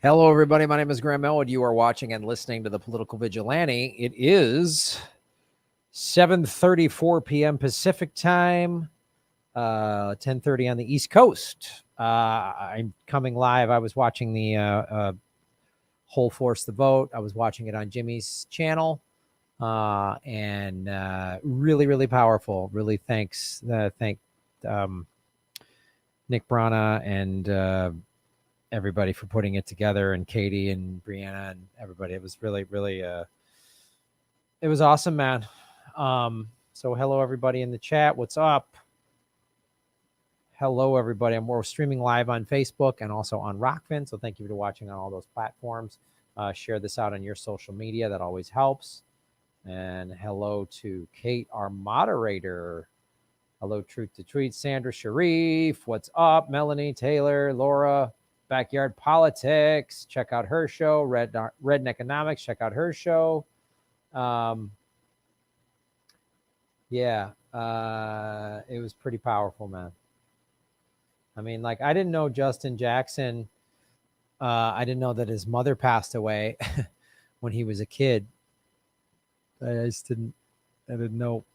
Hello, everybody. My name is Graham Elwood. You are watching and listening to the Political Vigilante. It is 7:34 p.m. Pacific time, 10:30 on the East Coast. I'm coming live. I was watching the Whole Force the Vote. I was watching it on Jimmy's channel, and really, really powerful. Really thank Nick Brana and everybody for putting it together, and Katie and Brianna and everybody. It was really, really, it was awesome, man. So hello, everybody in the chat. What's up? Hello, everybody. We're streaming live on Facebook and also on Rockfin. So thank you for watching on all those platforms. Share this out on your social media. That always helps. And hello to Kate, our moderator. Hello, Truth to Tweet, Sandra Sharif. What's up? Melanie, Taylor, Laura, Backyard Politics. Check out her show. Red Economics. Check out her show. Yeah, it was pretty powerful, man. I mean, like, I didn't know Justin Jackson. I didn't know that his mother passed away when he was a kid. I just didn't. I didn't know.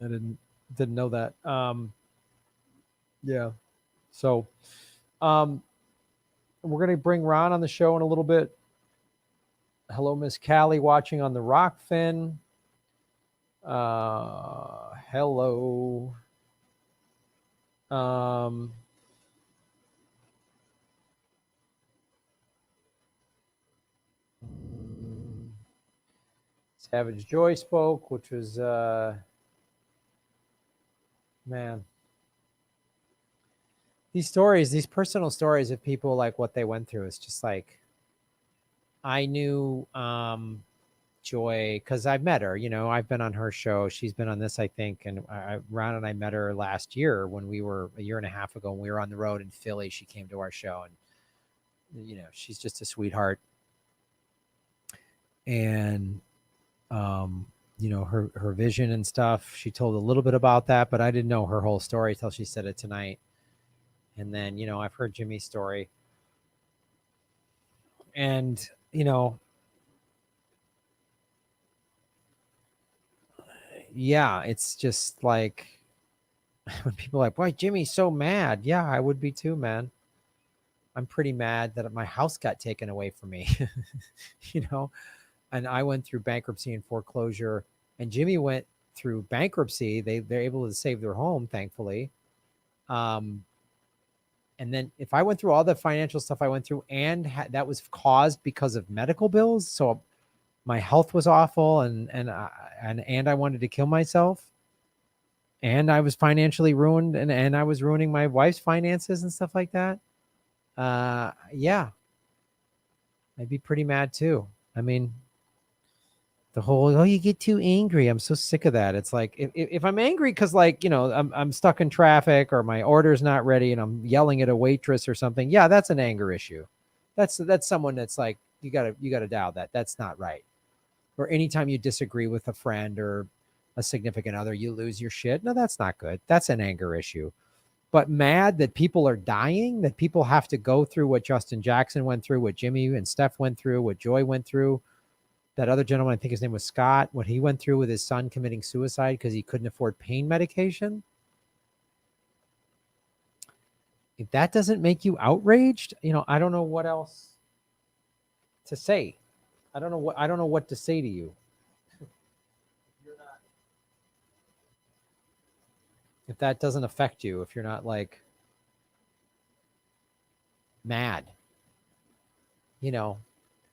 I didn't know that. Yeah. So, we're going to bring Ron on the show in a little bit. Hello, Miss Callie, watching on the Rockfin. Hello. Savage Joy spoke, which was, man. These stories, these personal stories of people, like what they went through, is just like, I knew Joy because I've met her. You know, I've been on her show. She's been on this, I think. And Ron and I met her last year when we were a year and a half ago when we were on the road in Philly. She came to our show, and you know, she's just a sweetheart. And you know, her vision and stuff. She told a little bit about that, but I didn't know her whole story till she said it tonight. And then, you know, I've heard Jimmy's story. And, you know, yeah, it's just like when people are like, why Jimmy's so mad? Yeah, I would be too, man. I'm pretty mad that my house got taken away from me, you know, and I went through bankruptcy and foreclosure, and Jimmy went through bankruptcy. They're able to save their home, thankfully. And then if I went through all the financial stuff I went through, and that was caused because of medical bills, so my health was awful, and I wanted to kill myself, and I was financially ruined, and I was ruining my wife's finances and stuff like that. Yeah, I'd be pretty mad too. I mean, the whole, oh, you get too angry. I'm so sick of that. It's like, if I'm angry because, like, you know, I'm stuck in traffic, or my order's not ready and I'm yelling at a waitress or something, yeah, that's an anger issue. That's someone that's like, you gotta dial that. That's not right. Or anytime you disagree with a friend or a significant other, you lose your shit. No, that's not good. That's an anger issue. But mad that people are dying, that people have to go through what Justin Jackson went through, what Jimmy and Steph went through, what Joy went through, that other gentleman, I think his name was Scott, what he went through with his son committing suicide because he couldn't afford pain medication. If that doesn't make you outraged, you know, I don't know what else to say. I don't know what to say to you. If that doesn't affect you, if you're not like mad, you know,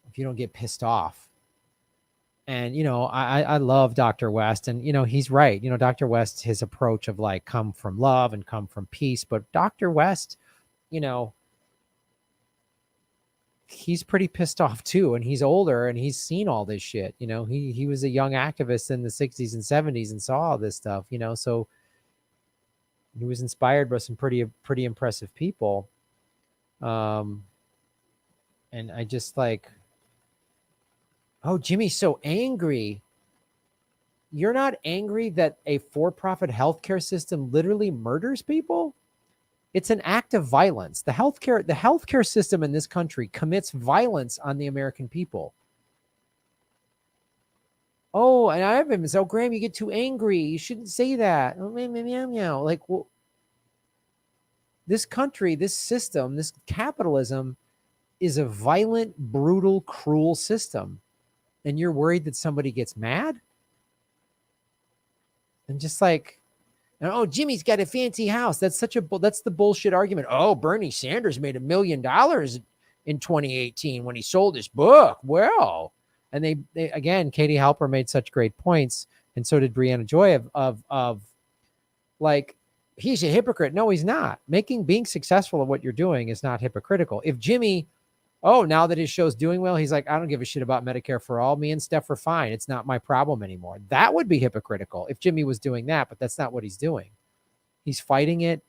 if you don't get pissed off. And, you know, I love Dr. West, and, you know, he's right. You know, Dr. West, his approach of like, come from love and come from peace. But Dr. West, you know, he's pretty pissed off too. And he's older and he's seen all this shit. You know, he was a young activist in the 60s and 70s and saw all this stuff, you know, so he was inspired by some pretty impressive people. And I just like, oh, Jimmy's so angry. You're not angry that a for-profit healthcare system literally murders people? It's an act of violence. The healthcare system in this country commits violence on the American people. Oh, and I have him. So Graham, you get too angry. You shouldn't say that. Oh, meow, meow, meow. Like, well, this country, this system, this capitalism is a violent, brutal, cruel system. And you're worried that somebody gets mad? And just like, oh, Jimmy's got a fancy house. That's the bullshit argument. Oh, Bernie Sanders made $1 million in 2018 when he sold his book. Well, and they again, Katie Halper made such great points, and so did Brianna Joy of like, he's a hypocrite. No, he's not. Being successful at what you're doing is not hypocritical. If Jimmy, now that his show's doing well, he's like, I don't give a shit about Medicare for all. Me and Steph are fine. It's not my problem anymore. That would be hypocritical if Jimmy was doing that, but that's not what he's doing. He's fighting it.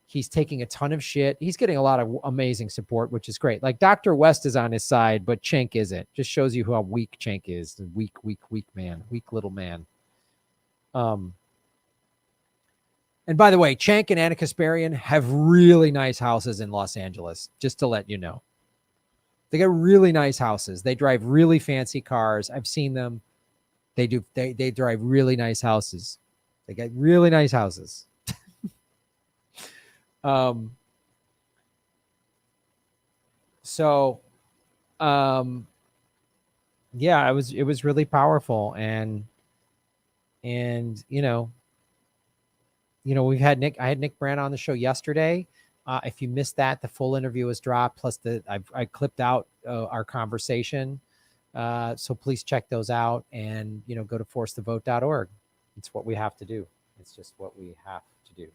He's taking a ton of shit. He's getting a lot of amazing support, which is great. Like Dr. West is on his side, but Cenk isn't. Just shows you how weak Cenk is. The weak man, weak little man. And by the way, Cenk and Anna Kasparian have really nice houses in Los Angeles, just to let you know. They got really nice houses. They drive really fancy cars. I've seen them. They drive really nice houses. They got really nice houses. Yeah, it was really powerful. And I had Nick Brandt on the show yesterday. If you missed that, the full interview was dropped. Plus I clipped out our conversation. So please check those out and, go to forcethevote.org. It's what we have to do. It's just what we have to do.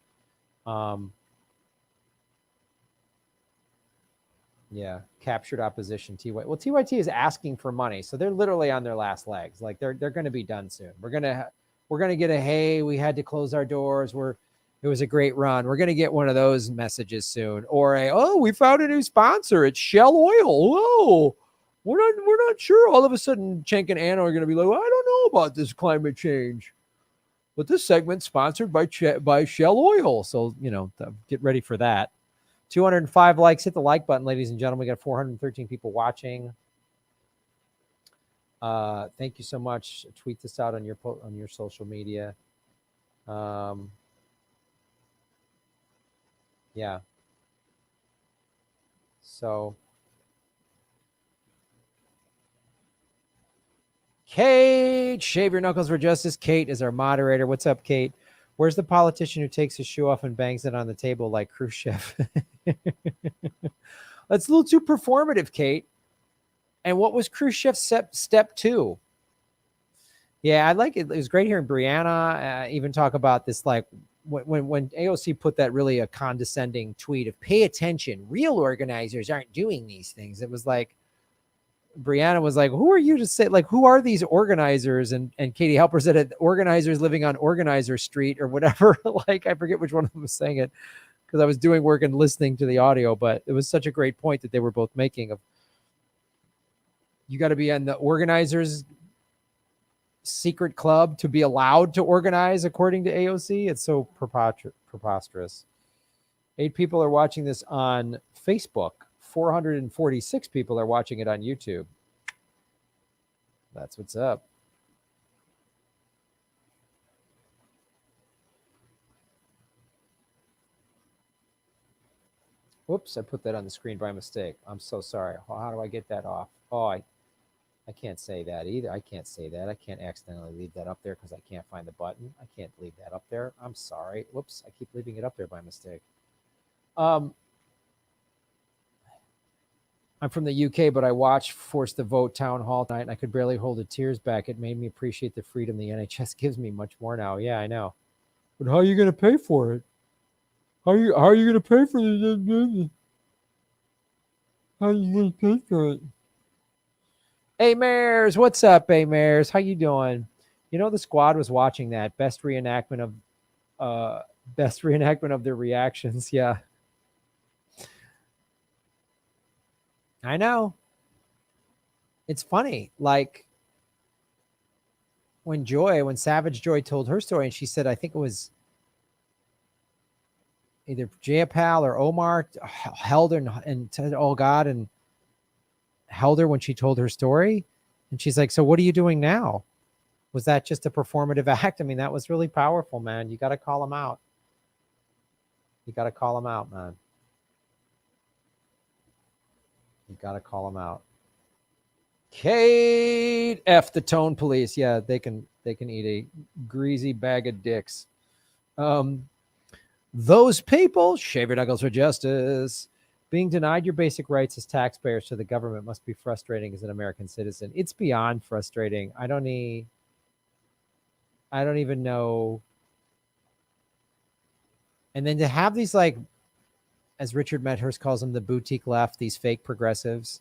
Yeah. Captured opposition. TY. Well, TYT is asking for money. So they're literally on their last legs. Like they're going to be done soon. We're going to get a, hey, we had to close our doors. It was a great run. We're going to get one of those messages soon. Or we found a new sponsor. It's Shell Oil. Whoa. We're not sure. All of a sudden, Cenk and Anna are going to be like, well, I don't know about this climate change. But this segment's sponsored by Shell Oil. So, get ready for that. 205 likes. Hit the like button, ladies and gentlemen. We got 413 people watching. Thank you so much. Tweet this out on your social media. Yeah. So, Kate, shave your knuckles for justice. Kate is our moderator. What's up, Kate? Where's the politician who takes his shoe off and bangs it on the table like Khrushchev? That's a little too performative, Kate. And what was Khrushchev's step 2? Yeah, I like it. It was great hearing Brianna even talk about this, like when AOC put that really a condescending tweet of pay attention, real organizers aren't doing these things. It was like, Brianna was like, who are you to say, like, who are these organizers? And Katie Halper said organizers living on Organizer Street or whatever. Like, I forget which one of them was saying it because I was doing work and listening to the audio, but it was such a great point that they were both making of, you got to be in the organizers secret club to be allowed to organize according to AOC. It's so preposterous. 8 people are watching this on Facebook. 446 people are watching it on YouTube. That's what's up. Whoops, I put that on the screen by mistake. I'm so sorry. How do I get that off? Oh, I can't say that either. I can't say that. I can't accidentally leave that up there because I can't find the button. I can't leave that up there. I'm sorry. Whoops, I keep leaving it up there by mistake. I'm from the UK, but I watched Force the Vote Town Hall tonight, and I could barely hold the tears back. It made me appreciate the freedom the NHS gives me much more now. Yeah, I know. But how are you going to pay for it? How are you going to pay for it? How are you going to pay for it? Hey, Mares. What's up, hey, Mares? How you doing? The squad was watching that best reenactment of their reactions. Yeah. I know. It's funny. Like when Savage Joy told her story, and she said, I think it was either Jayapal or Omar held her and said, "Oh God," and held her when she told her story. And she's like, "So what are you doing now? Was that just a performative act?" I mean, that was really powerful, man. You got to call him out. You got to call him out, man. You got to call him out. Kate F the tone police. Yeah, they can eat a greasy bag of dicks. Those people, shave your knuckles for justice. Being denied your basic rights as taxpayers to the government must be frustrating as an American citizen. It's beyond frustrating. I don't even know. And then to have these, like, as Richard Medhurst calls them, the boutique left, these fake progressives,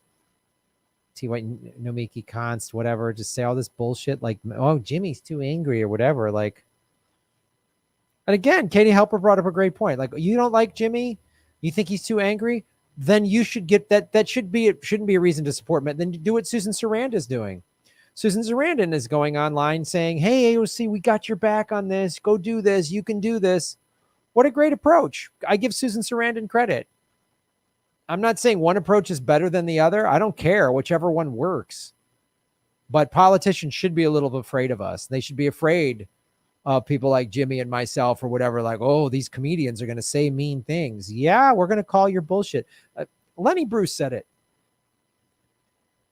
T. White, Nomiki Konst, whatever, just say all this bullshit like, oh, Jimmy's too angry or whatever. Like, and again, Katie Halper brought up a great point. Like, you don't like Jimmy, you think he's too angry, then you should get that. That shouldn't be a reason to support him. Then do what Susan Sarandon is doing. Susan Sarandon is going online saying, "Hey, AOC, we got your back on this. Go do this. You can do this." What a great approach. I give Susan Sarandon credit. I'm not saying one approach is better than the other. I don't care, whichever one works. But politicians should be a little afraid of us. They should be afraid of people like Jimmy and myself or whatever. Like, oh, these comedians are going to say mean things. Yeah, we're going to call your bullshit. Lenny Bruce said it.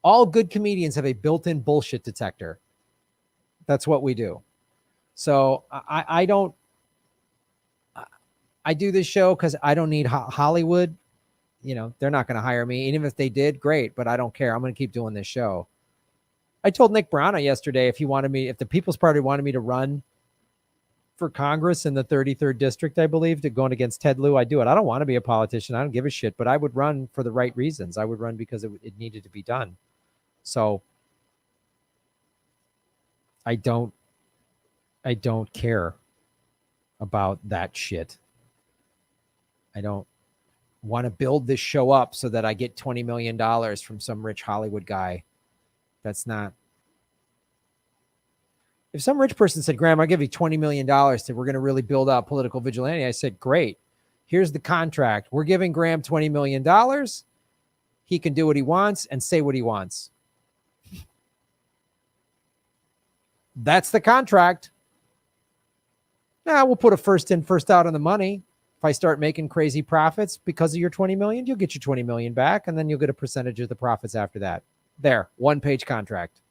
All good comedians have a built-in bullshit detector. That's what we do. So I do this show because I don't need Hollywood. You know, they're not going to hire me. Even if they did, great, but I don't care. I'm going to keep doing this show. I told Nick Brana yesterday, if the People's Party wanted me to run for Congress in the 33rd district, I believe, to going against Ted Lieu, I do it. I don't want to be a politician. I don't give a shit, but I would run for the right reasons. I would run because it needed to be done. So I don't care about that shit. I don't want to build this show up so that I get $20 million from some rich Hollywood guy. That's not. If some rich person said, "Graham, I'll give you $20 million to, we're going to really build out political vigilante," I said, "Great. Here's the contract. We're giving Graham $20 million. He can do what he wants and say what he wants." That's the contract. Now we'll put a first in, first out on the money. If I start making crazy profits because of your 20 million, you'll get your 20 million back, and then you'll get a percentage of the profits after that. There, one-page contract.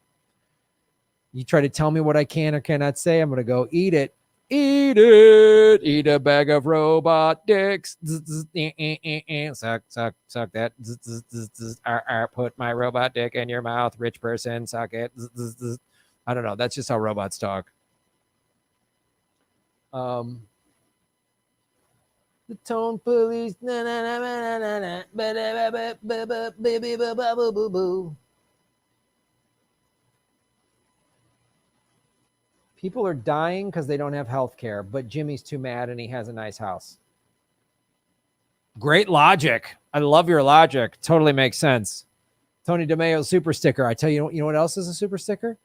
You try to tell me what I can or cannot say, I'm going to go eat it. Eat it. Eat a bag of robot dicks. Suck, suck, suck that. Put my robot dick in your mouth. Rich person, suck it. I don't know. That's just how robots talk. The tone police. People are dying because they don't have health care, but Jimmy's too mad and he has a nice house. Great logic. I love your logic. Totally makes sense. Tony DeMeo super sticker. I tell you, you know what else is a super sticker?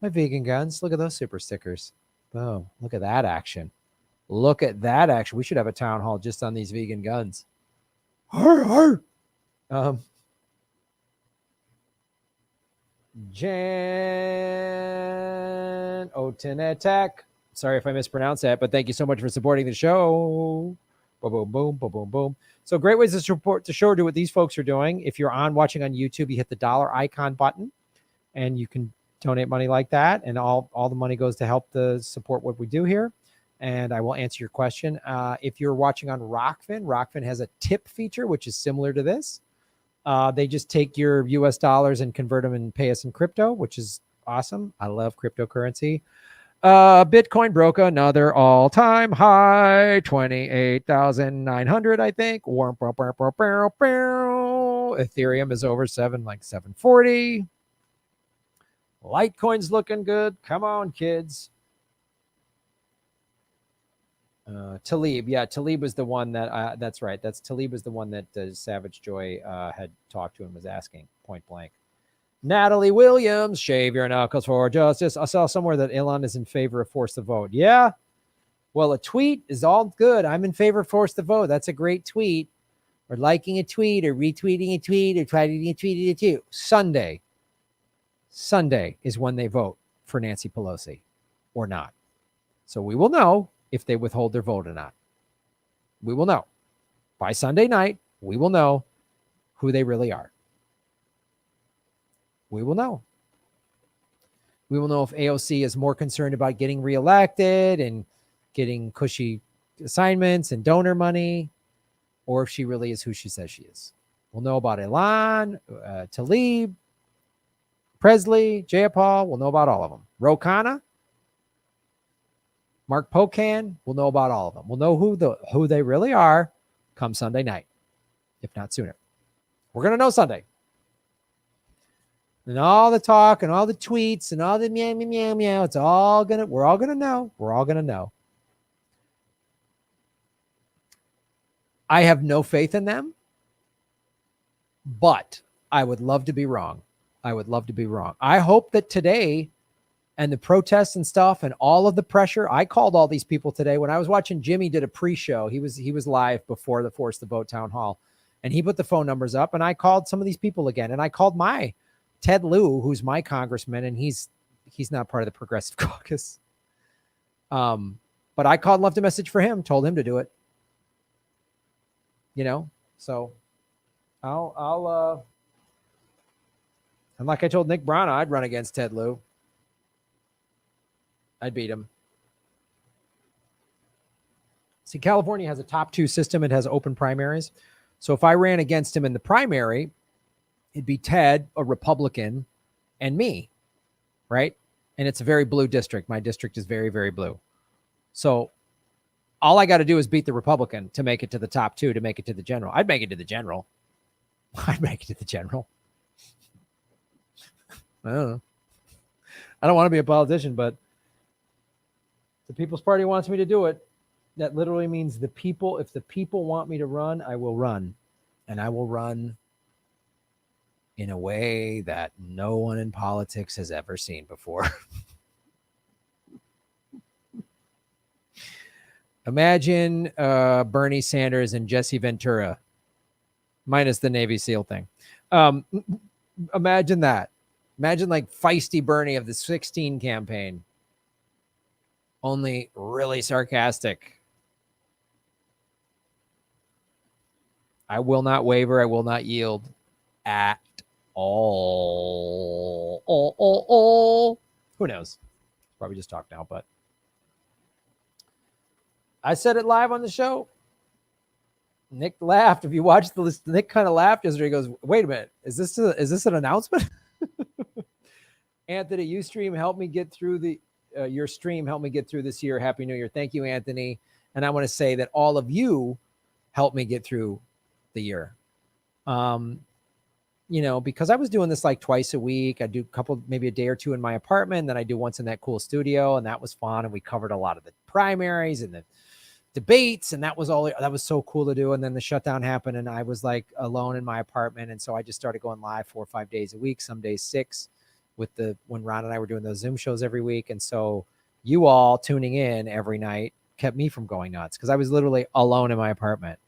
My vegan guns. Look at those super stickers. Boom. Look at that action. Look at that action. We should have a town hall just on these vegan guns. Arr, arr. Jan Otenetek. Sorry if I mispronounced that, but thank you so much for supporting the show. Boom, boom, boom, boom, boom, boom. So great ways to support the show, do what these folks are doing. If you're watching on YouTube, you hit the dollar icon button and you can donate money like that. And all the money goes to help support what we do here. And I will answer your question. If you're watching on Rockfin has a tip feature, which is similar to this. They just take your US dollars and convert them and pay us in crypto, which is awesome. I love cryptocurrency. Bitcoin broke another all-time high, 28,900, I think. Ethereum is over 740. Litecoin's looking good. Come on, kids. Talib. Yeah, Talib was the one that, that's right. Talib was the one that Savage Joy had talked to and was asking point blank. Natalie Williams, shave your knuckles for justice. I saw somewhere that Elon is in favor of force the vote. Yeah. Well, a tweet is all good. I'm in favor of force the vote. That's a great tweet. Or liking a tweet or retweeting a tweet or tweeting a tweet or two. Sunday is when they vote for Nancy Pelosi or not. So we will know if they withhold their vote or not. We will know. By Sunday night, we will know who they really are. We will know. We will know if AOC is more concerned about getting reelected and getting cushy assignments and donor money, or if she really is who she says she is. We'll know about Ilan, Tlaib, Presley, Jayapal. We'll know about all of them. Ro Khanna, Mark Pocan. We'll know about all of them. We'll know who they really are come Sunday night, if not sooner. We're going to know Sunday. And all the talk and all the tweets and all the meow, meow, meow, meow, we're all going to know. We're all going to know. I have no faith in them, but I would love to be wrong. I would love to be wrong. I hope that today and the protests and stuff and all of the pressure, I called all these people today. When I was watching Jimmy did a pre-show, he was live before the Force the Vote town hall, and he put the phone numbers up, and I called some of these people again, and I called my Ted Lieu, who's my congressman, and he's not part of the Progressive Caucus. But I called and left a message for him, told him to do it. So I'll and like I told Nick Brown, I'd run against Ted Lieu. I'd beat him. See, California has a top 2 system. It has open primaries. So if I ran against him in the primary, it'd be Ted, a Republican, and me, right? And it's a very blue district. My district is very, very blue. So all I got to do is beat the Republican to make it to the top 2, to make it to the general. I'd make it to the general. I don't know. I don't want to be a politician, but the People's Party wants me to do it. That literally means the people, if the people want me to run, I will run. And I will run in a way that no one in politics has ever seen before. Imagine Bernie Sanders and Jesse Ventura, minus the Navy SEAL thing. Imagine that. Imagine like feisty Bernie of the 16 campaign, only really sarcastic. I will not waver. I will not yield at all. Who knows? Probably just talk now, but I said it live on the show. Nick laughed. If you watched the list, Nick kind of laughed yesterday. He goes, "Wait a minute, is this an announcement?" Anthony, your stream helped me get through this year. Happy New Year. Thank you, Anthony. And I want to say that all of you helped me get through the year. Because I was doing this like twice a week. I do maybe a day or two in my apartment. Then I do once in that cool studio, and that was fun. And we covered a lot of the primaries and the debates, and that was so cool to do. And then the shutdown happened, and I was like alone in my apartment. And so I just started going live 4 or 5 days a week, some days 6, when Ron and I were doing those Zoom shows every week. And so you all tuning in every night kept me from going nuts, because I was literally alone in my apartment.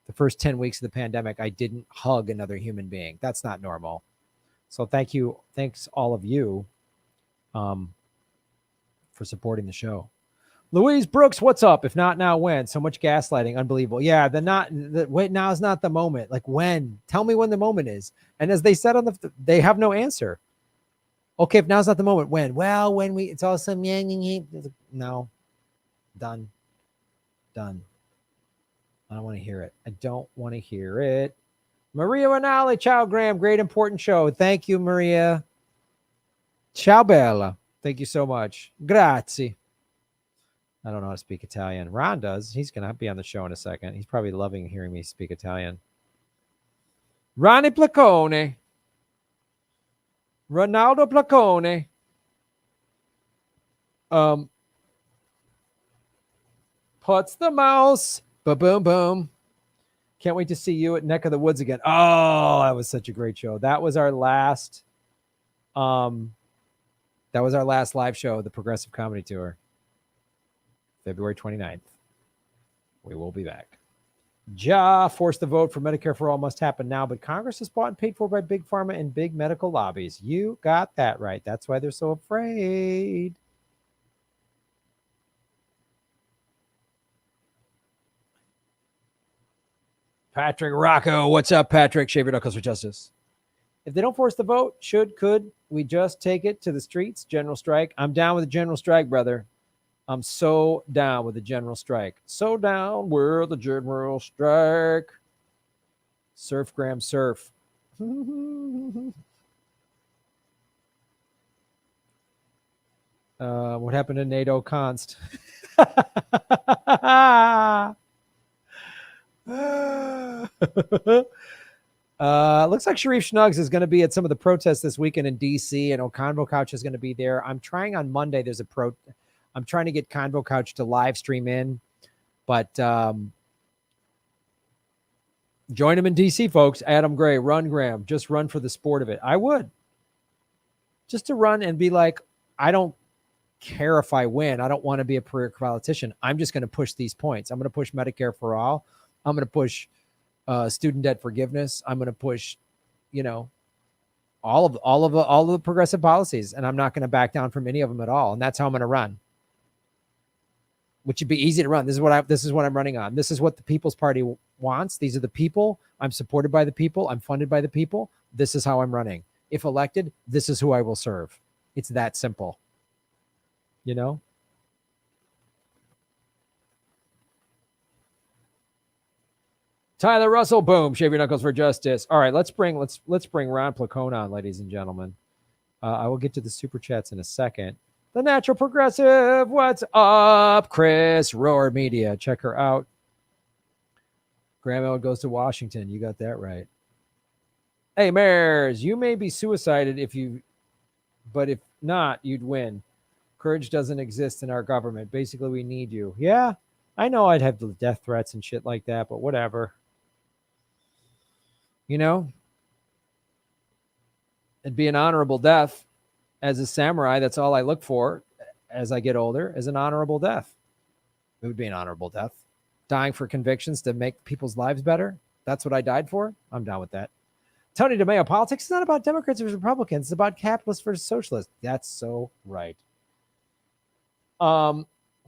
The first 10 weeks of the pandemic, I didn't hug another human being. That's not normal. So thank you. Thanks all of you for supporting the show. Louise Brooks, what's up? If not now, when? So much gaslighting. Unbelievable. Yeah, wait, now is not the moment. Like when? Tell me when the moment is. And as they said they have no answer. Okay, if now's not the moment, when? Well, it's awesome. No. Done. I don't want to hear it. I don't want to hear it. Maria Rinaldi, ciao, Graham. Great, important show. Thank you, Maria. Ciao, Bella. Thank you so much. Grazie. I don't know how to speak Italian. Ron does. He's going to be on the show in a second. He's probably loving hearing me speak Italian. Ronnie Placone. Ronaldo Placone. Puts the mouse. Boom, boom. Can't wait to see you at Neck of the Woods again. Oh, that was such a great show. That was our last live show of the Progressive Comedy Tour. February 29th. We will be back. Force the vote for Medicare for all must happen now, but Congress is bought and paid for by big pharma and big medical lobbies. You got that right. That's why they're so afraid. Patrick Rocco, what's up, Patrick? Shave your knuckles for justice. If they don't force the vote, could we just take it to the streets? General strike. I'm down with the general strike, brother. I'm so down with the general strike. So down with the general strike. Surf, Graham, surf. What happened to NATO Const? Looks like Sharif Schnuggs is going to be at some of the protests this weekend in DC, and Convo Couch is going to be there. I'm trying on Monday. I'm trying to get Convo Couch to live stream in, but join him in DC, folks. Adam Gray, run, Graham. Just run for the sport of it. I would. Just to run and be like, I don't care if I win. I don't want to be a career politician. I'm just going to push these points. I'm going to push Medicare for all. I'm going to push student debt forgiveness. I'm going to push, all of the progressive policies, and I'm not going to back down from any of them at all. And that's how I'm going to run. Which would be easy to run. This is what I'm running on. This is what the People's Party wants. These are the people. I'm supported by the people. I'm funded by the people. This is how I'm running. If elected, this is who I will serve. It's that simple. Tyler Russell, boom, shave your knuckles for justice. All right, let's bring Ron Placone on, ladies and gentlemen. I will get to the super chats in a second. The Natural Progressive, what's up? Chris Roar Media, check her out. Graham Elwood goes to Washington. You got that right. Hey, Mares, you may be suicided but if not, you'd win. Courage doesn't exist in our government. Basically, we need you. Yeah, I know I'd have the death threats and shit like that, but whatever. It'd be an honorable death. As a samurai, that's all I look for as I get older, is an honorable death. It would be an honorable death. Dying for convictions to make people's lives better. That's what I died for. I'm down with that. Tony DeMeo, politics is not about Democrats versus Republicans. It's about capitalists versus socialists. That's so right.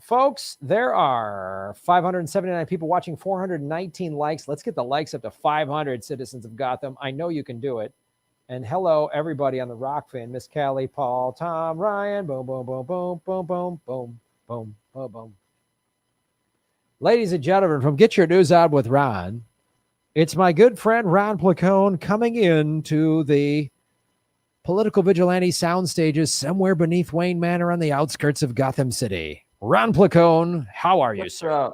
Folks, there are 579 people watching, 419 likes. Let's get the likes up to 500, citizens of Gotham. I know you can do it. And hello, everybody on the Rock Fan. Miss Callie, Paul, Tom, Ryan. Boom, boom, boom, boom, boom, boom, boom, boom, boom, boom. Ladies and gentlemen, from Get Your News Out with Ron, it's my good friend Ron Placone coming into the political vigilante sound stages somewhere beneath Wayne Manor on the outskirts of Gotham City. Ron Placone, how are you, sir?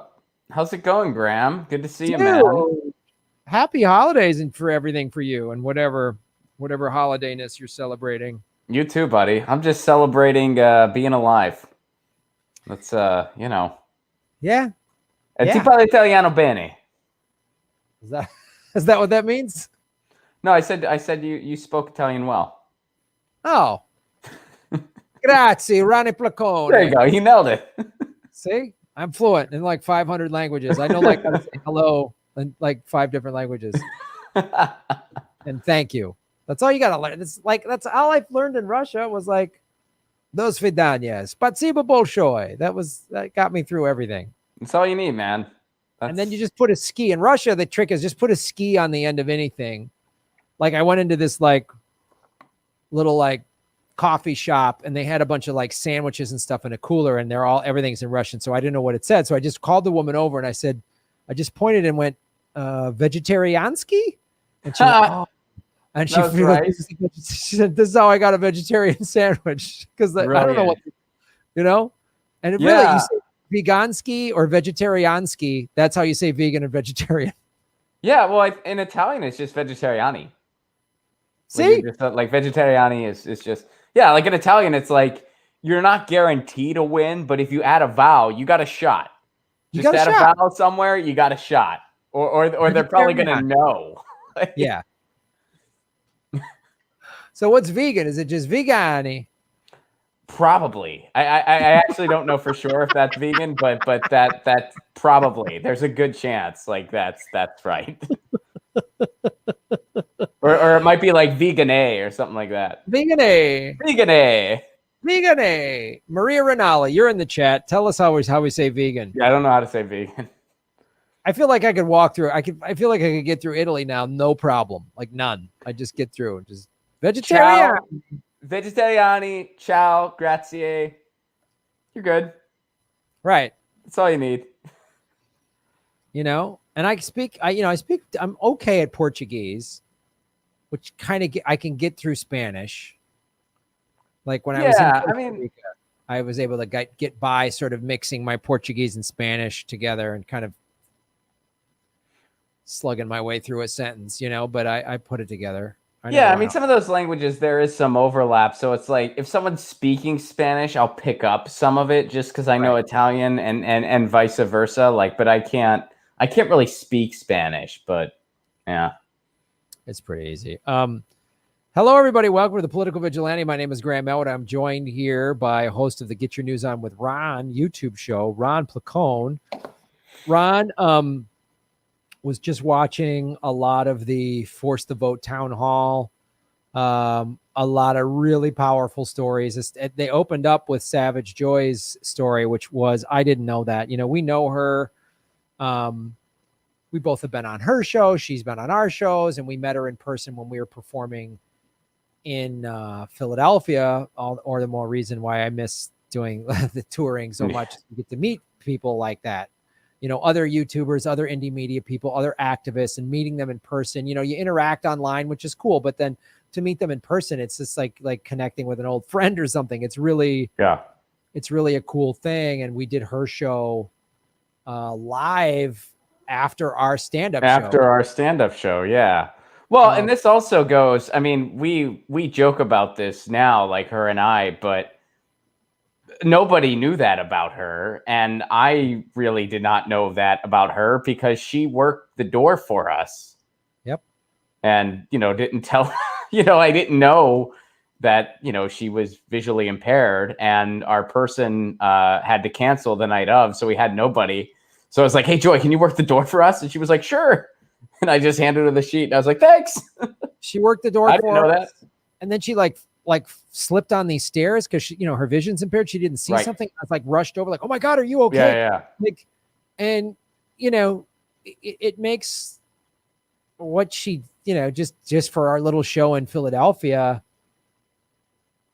How's it going, Graham? Good to see you, man. Happy holidays and for everything for you and whatever holidayness you're celebrating. You too, buddy. I'm just celebrating being alive. That's Yeah. E ti parlo italiano bene. Is that what that means? No, I said you spoke Italian well. Oh. Grazie, Ronnie Placone. There you go. You nailed it. See? I'm fluent in like 500 languages. I know how to say hello in like 5 different languages. And thank you. That's all you got to learn. That's all I've learned in Russia was like, Dos vidanya, Spatsiba bolshoi. That got me through everything. That's all you need, man. And then you just put a ski. In Russia, the trick is just put a ski on the end of anything. Like I went into this like little like coffee shop and they had a bunch of like sandwiches and stuff in a cooler and everything's in Russian. So I didn't know what it said. So I just called the woman over and I just pointed and went, vegetariansky? And she went, oh. And she said, this is how I got a vegetarian sandwich. Because I don't know what, and it really, you say vegansky or vegetariansky. That's how you say vegan and vegetarian. Yeah. Well, in Italian, it's just vegetariani. See? Like vegetariani is just, yeah, like in Italian, it's like, you're not guaranteed a win, but if you add a vowel, you got a shot. Just add a vowel somewhere, you got a shot. Or they're probably going to know. Yeah. So what's vegan? Is it just vegani? Probably. I actually don't know for sure if that's vegan, but that's probably. There's a good chance. Like that's right. or it might be like vegan A or something like that. Vegan A. Vegan A. Vegan A. Maria Rinaldi, you're in the chat. Tell us how we say vegan. Yeah, I don't know how to say vegan. I feel like I could walk through. I feel like I could get through Italy now, no problem. Like none. I just get through. Just vegetarian. Ciao, vegetariani. Ciao, grazie. You're good. Right. That's all you need. You know, and I'm okay at Portuguese, which kind of I can get through Spanish. Like when I was in Costa Rica, I was able to get by sort of mixing my Portuguese and Spanish together and kind of slugging my way through a sentence, you know, but I put it together. I mean, some of those languages, there is some overlap. So it's like if someone's speaking Spanish, I'll pick up some of it just because I know Italian and vice versa. Like, but I can't really speak Spanish, but yeah. It's pretty easy. Hello, everybody. Welcome to the Political Vigilante. My name is Graham Elwood. I'm joined here by a host of the Get Your News On with Ron YouTube show, Ron Placone. Ron was just watching a lot of the Force the Vote town hall, a lot of really powerful stories. They opened up with Savage Joy's story, which was, I didn't know that. You know, we know her. We both have been on her show. She's been on our shows, and we met her in person when we were performing in Philadelphia. Or the more reason why I miss doing the touring so much. You get to meet people like that. You know, other YouTubers, other indie media people, other activists, and meeting them in person. You know, you interact online, which is cool, but then to meet them in person, it's just like connecting with an old friend or something. It's really a cool thing. And we did her show live after our stand-up show. Yeah. Well, and this also goes, I mean, we joke about this now, like her and I, but nobody knew that about her. And I really did not know that about her because she worked the door for us. Yep. And, you know, didn't tell, you know, I didn't know that, you know, she was visually impaired and our person had to cancel the night of. So we had nobody. So I was like, hey, Joy, can you work the door for us? And she was like, sure. And I just handed her the sheet. And I was like, thanks. She worked the door I didn't know that. And then she like slipped on these stairs because she, you know, her vision's impaired. She didn't see something. I was like rushed over, like, oh my God, are you okay? Yeah. Like, and you know, it makes what she, you know, just for our little show in Philadelphia,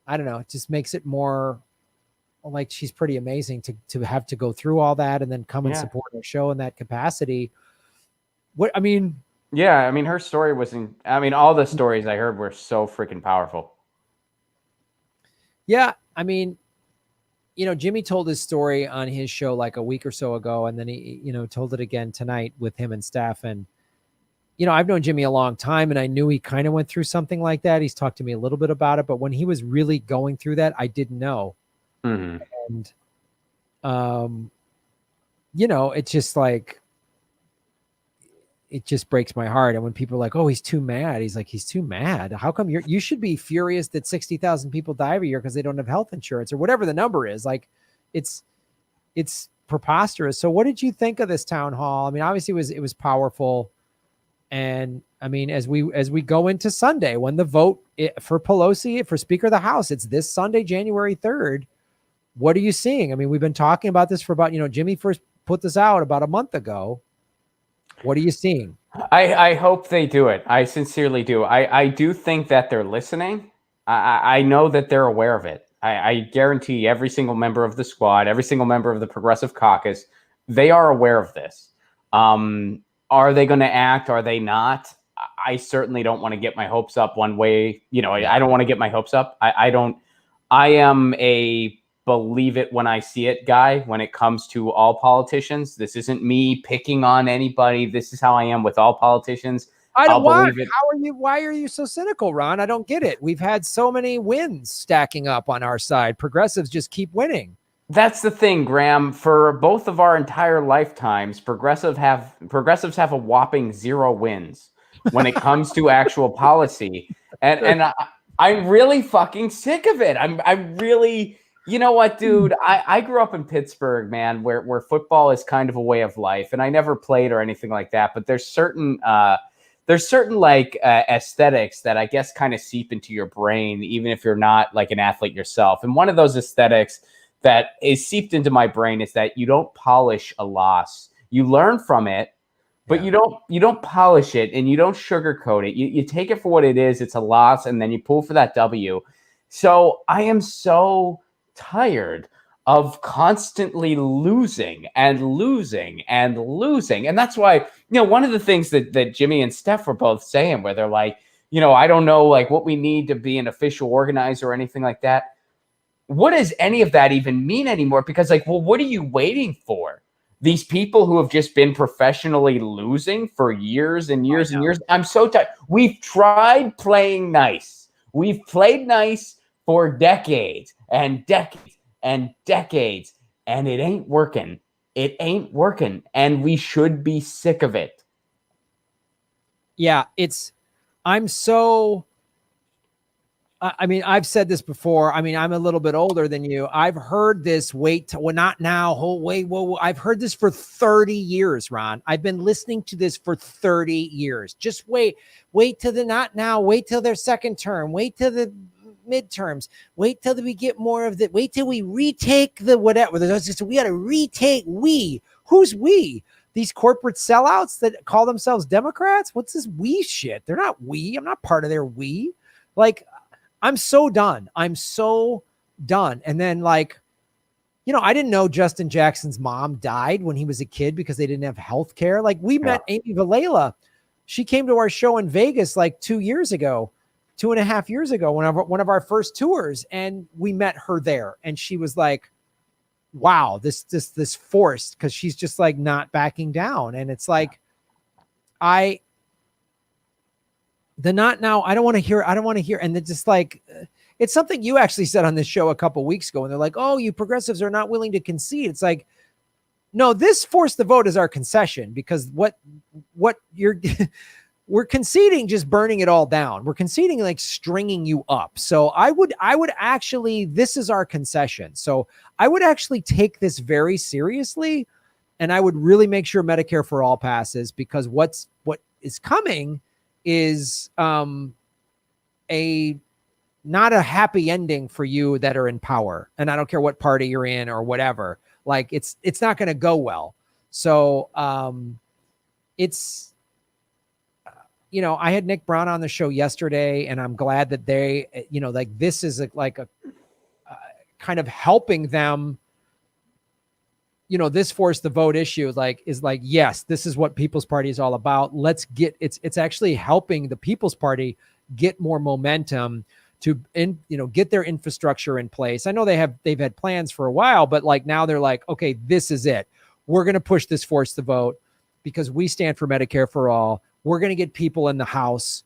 I don't know, it just makes it more like she's pretty amazing to have to go through all that and then come and support our show in that capacity. I mean, her story all the stories I heard were so freaking powerful. Yeah. I mean, you know, Jimmy told his story on his show like a week or so ago. And then he, you know, told it again tonight with him and Steph. And, you know, I've known Jimmy a long time and I knew he kind of went through something like that. He's talked to me a little bit about it, but when he was really going through that, I didn't know. Mm-hmm. And, you know, it's just like, it just breaks my heart. And when people are like, oh, he's too mad. He's like, he's too mad. How come you should be furious that 60,000 people die every year because they don't have health insurance or whatever the number is. Like it's preposterous. So what did you think of this town hall? I mean, obviously it was powerful. And I mean, as we go into Sunday, when the vote for Pelosi, for Speaker of the House, it's this Sunday, January 3rd. What are you seeing? I mean, we've been talking about this for about, you know, Jimmy first put this out about a month ago. What are you seeing? I hope they do it. I sincerely do. I do think that they're listening. I know that they're aware of it. I guarantee every single member of the squad, every single member of the Progressive Caucus, they are aware of this. Are they going to act? Are they not? I certainly don't want to get my hopes up one way. You know, I don't want to get my hopes up. I am a believe it when I see it guy when it comes to all politicians. This isn't me picking on anybody. This is how I am with all politicians. I'll believe it. Why are you so cynical, Ron? I don't get it. We've had so many wins stacking up on our side. Progressives just keep winning. That's the thing, Graham. For both of our entire lifetimes, progressives have a whopping 0 wins when it comes to actual policy. And I'm really fucking sick of it. I'm really You know what, dude? I grew up in Pittsburgh, man, where football is kind of a way of life, and I never played or anything like that. But there's certain like aesthetics that I guess kind of seep into your brain, even if you're not like an athlete yourself. And one of those aesthetics that is seeped into my brain is that you don't polish a loss. You learn from it, but you don't polish it and you don't sugarcoat it. You take it for what it is. It's a loss, and then you pull for that W. So I am so tired of constantly losing and losing and losing. And that's why, one of the things that Jimmy and Steph were both saying, where they're like, I don't know like what we need to be an official organizer or anything like that. What does any of that even mean anymore? Because like, well, what are you waiting for? These people who have just been professionally losing for years and years and years. I'm so tired. We've tried playing nice. We've played nice for decades and decades and decades, and it ain't working. It ain't working, and we should be sick of it. Yeah, I'm so, I mean, I've said this before. I mean, I'm a little bit older than you. I've heard this, not now, whoa. I've heard this for 30 years, Ron. I've been listening to this for 30 years. Just wait till the not now, wait till their second term, wait till the midterms, wait till we get more of the, wait till we retake the whatever. We got to retake who's we? These corporate sellouts that call themselves Democrats? What's this we shit? They're not we. I'm not part of their we. Like, I'm so done. And then like, I didn't know Justin Jackson's mom died when he was a kid because they didn't have health care. Like we met Amy Vilela. She came to our show in Vegas like 2.5 years ago, one of our first tours. And we met her there. And she was like, wow, this forced, because she's just like not backing down. And it's like, I don't want to hear. And it's just like, it's something you actually said on this show a couple of weeks ago. And they're like, oh, you progressives are not willing to concede. It's like, no, this forced the vote is our concession, because what you're, we're conceding just burning it all down. We're conceding like stringing you up. So I would actually, this is our concession. So I would actually take this very seriously. And I would really make sure Medicare for all passes, because what is coming is not a happy ending for you that are in power. And I don't care what party you're in or whatever, like it's not going to go well. So it's, I had Nick Brown on the show yesterday, and I'm glad that they, like this is a kind of helping them, this force the vote issue is like, yes, this is what People's Party is all about. Let's get, it's actually helping the People's Party get more momentum to, get their infrastructure in place. I know they've had plans for a while, but like now they're like, okay, this is it. We're going to push this force the vote because we stand for Medicare for all. We're going to get people in the House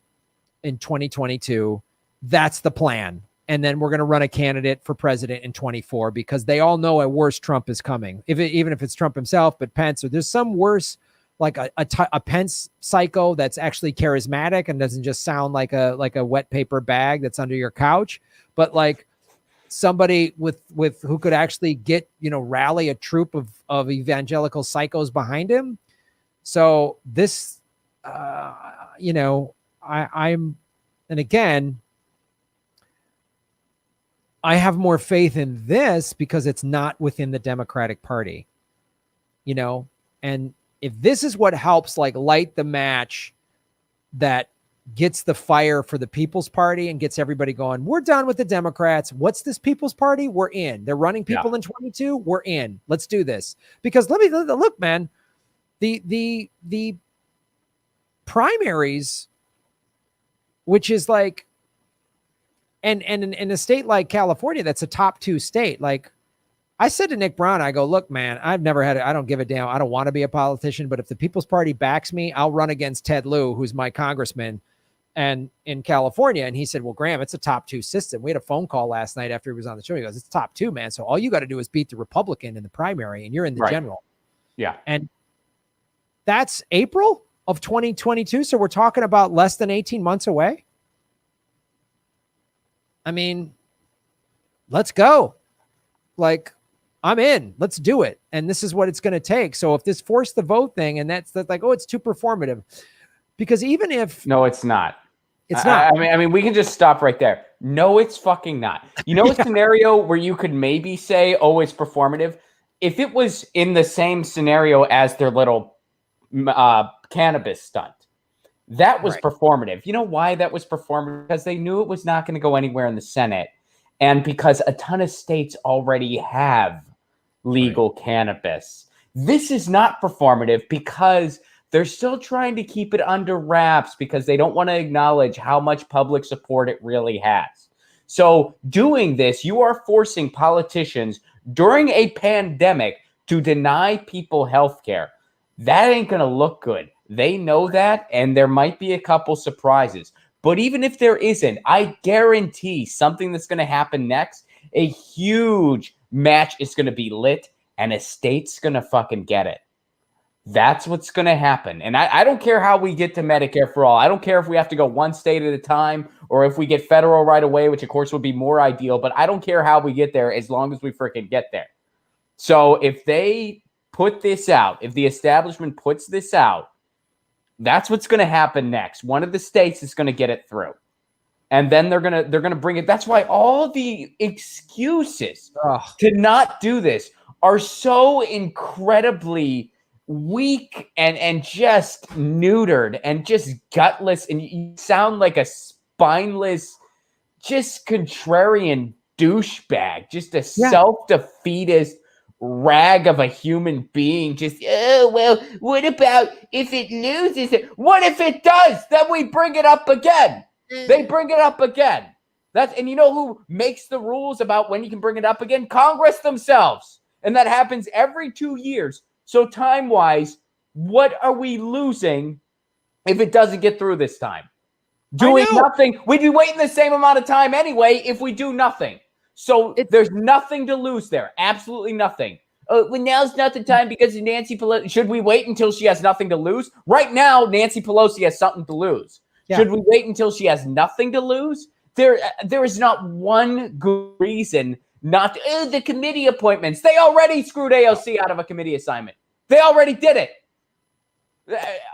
in 2022. That's the plan. And then we're going to run a candidate for president in 24, because they all know a worse Trump is coming. Even if it's Trump himself, but Pence, or there's some worse, like a Pence psycho that's actually charismatic and doesn't just sound like a wet paper bag that's under your couch, but like somebody with who could actually get, rally a troop of evangelical psychos behind him. So this, I'm, and again, I have more faith in this because it's not within the Democratic Party, and if this is what helps like light the match that gets the fire for the People's Party and gets everybody going, we're done with the Democrats. What's this People's Party? We're in. They're running people in 22. We're in. Let's do this. Because look, man, the primaries, which is like, and in a state like California, that's a top 2 state. Like I said to Nick Brown, I go, look, man, I don't give a damn. I don't want to be a politician, but if the People's Party backs me, I'll run against Ted Lieu, who's my congressman and in California. And he said, well, Graham, it's a top 2 system. We had a phone call last night after he was on the show. He goes, it's top 2, man. So all you got to do is beat the Republican in the primary and you're in the general. Yeah. And that's April of 2022. So we're talking about less than 18 months away. I mean, let's go. like, I'm in, let's do it. And this is what it's going to take. So if this force the vote thing, and that's like, oh, it's too performative, because even if no, it's not. It's not. I mean, we can just stop right there. No, it's fucking not. You know, a scenario where you could maybe say, oh, it's performative. If it was in the same scenario as their little cannabis stunt, that was performative. You know why that was performative? Because they knew it was not going to go anywhere in the Senate. And because a ton of states already have legal cannabis. This is not performative because they're still trying to keep it under wraps because they don't want to acknowledge how much public support it really has. So doing this, you are forcing politicians during a pandemic to deny people health care. That ain't going to look good. They know that, and there might be a couple surprises. But even if there isn't, I guarantee something that's going to happen next, a huge match is going to be lit, and a state's going to fucking get it. That's what's going to happen. And I don't care how we get to Medicare for all. I don't care if we have to go one state at a time or if we get federal right away, which of course would be more ideal. But I don't care how we get there as long as we freaking get there. So if they put this out, if the establishment puts this out, that's what's going to happen next. One of the states is going to get it through. And then they're going to bring it. That's why all the excuses to not do this are so incredibly weak and just neutered and just gutless, and you sound like a spineless, just contrarian douchebag, just a self-defeatist rag of a human being. Just, oh, well, what about if it loses it? What if it does? Then we bring it up again. They bring it up again. And you know who makes the rules about when you can bring it up again? Congress themselves. And that happens every 2 years. So time-wise, what are we losing if it doesn't get through this time? Doing nothing. We'd be waiting the same amount of time anyway if we do nothing. So there's nothing to lose there. Absolutely nothing. Well, now's not the time because of Nancy Pelosi. Should we wait until she has nothing to lose? Right now, Nancy Pelosi has something to lose. Yeah. Should we wait until she has nothing to lose? There is not one good reason not to, the committee appointments. They already screwed AOC out of a committee assignment. They already did it.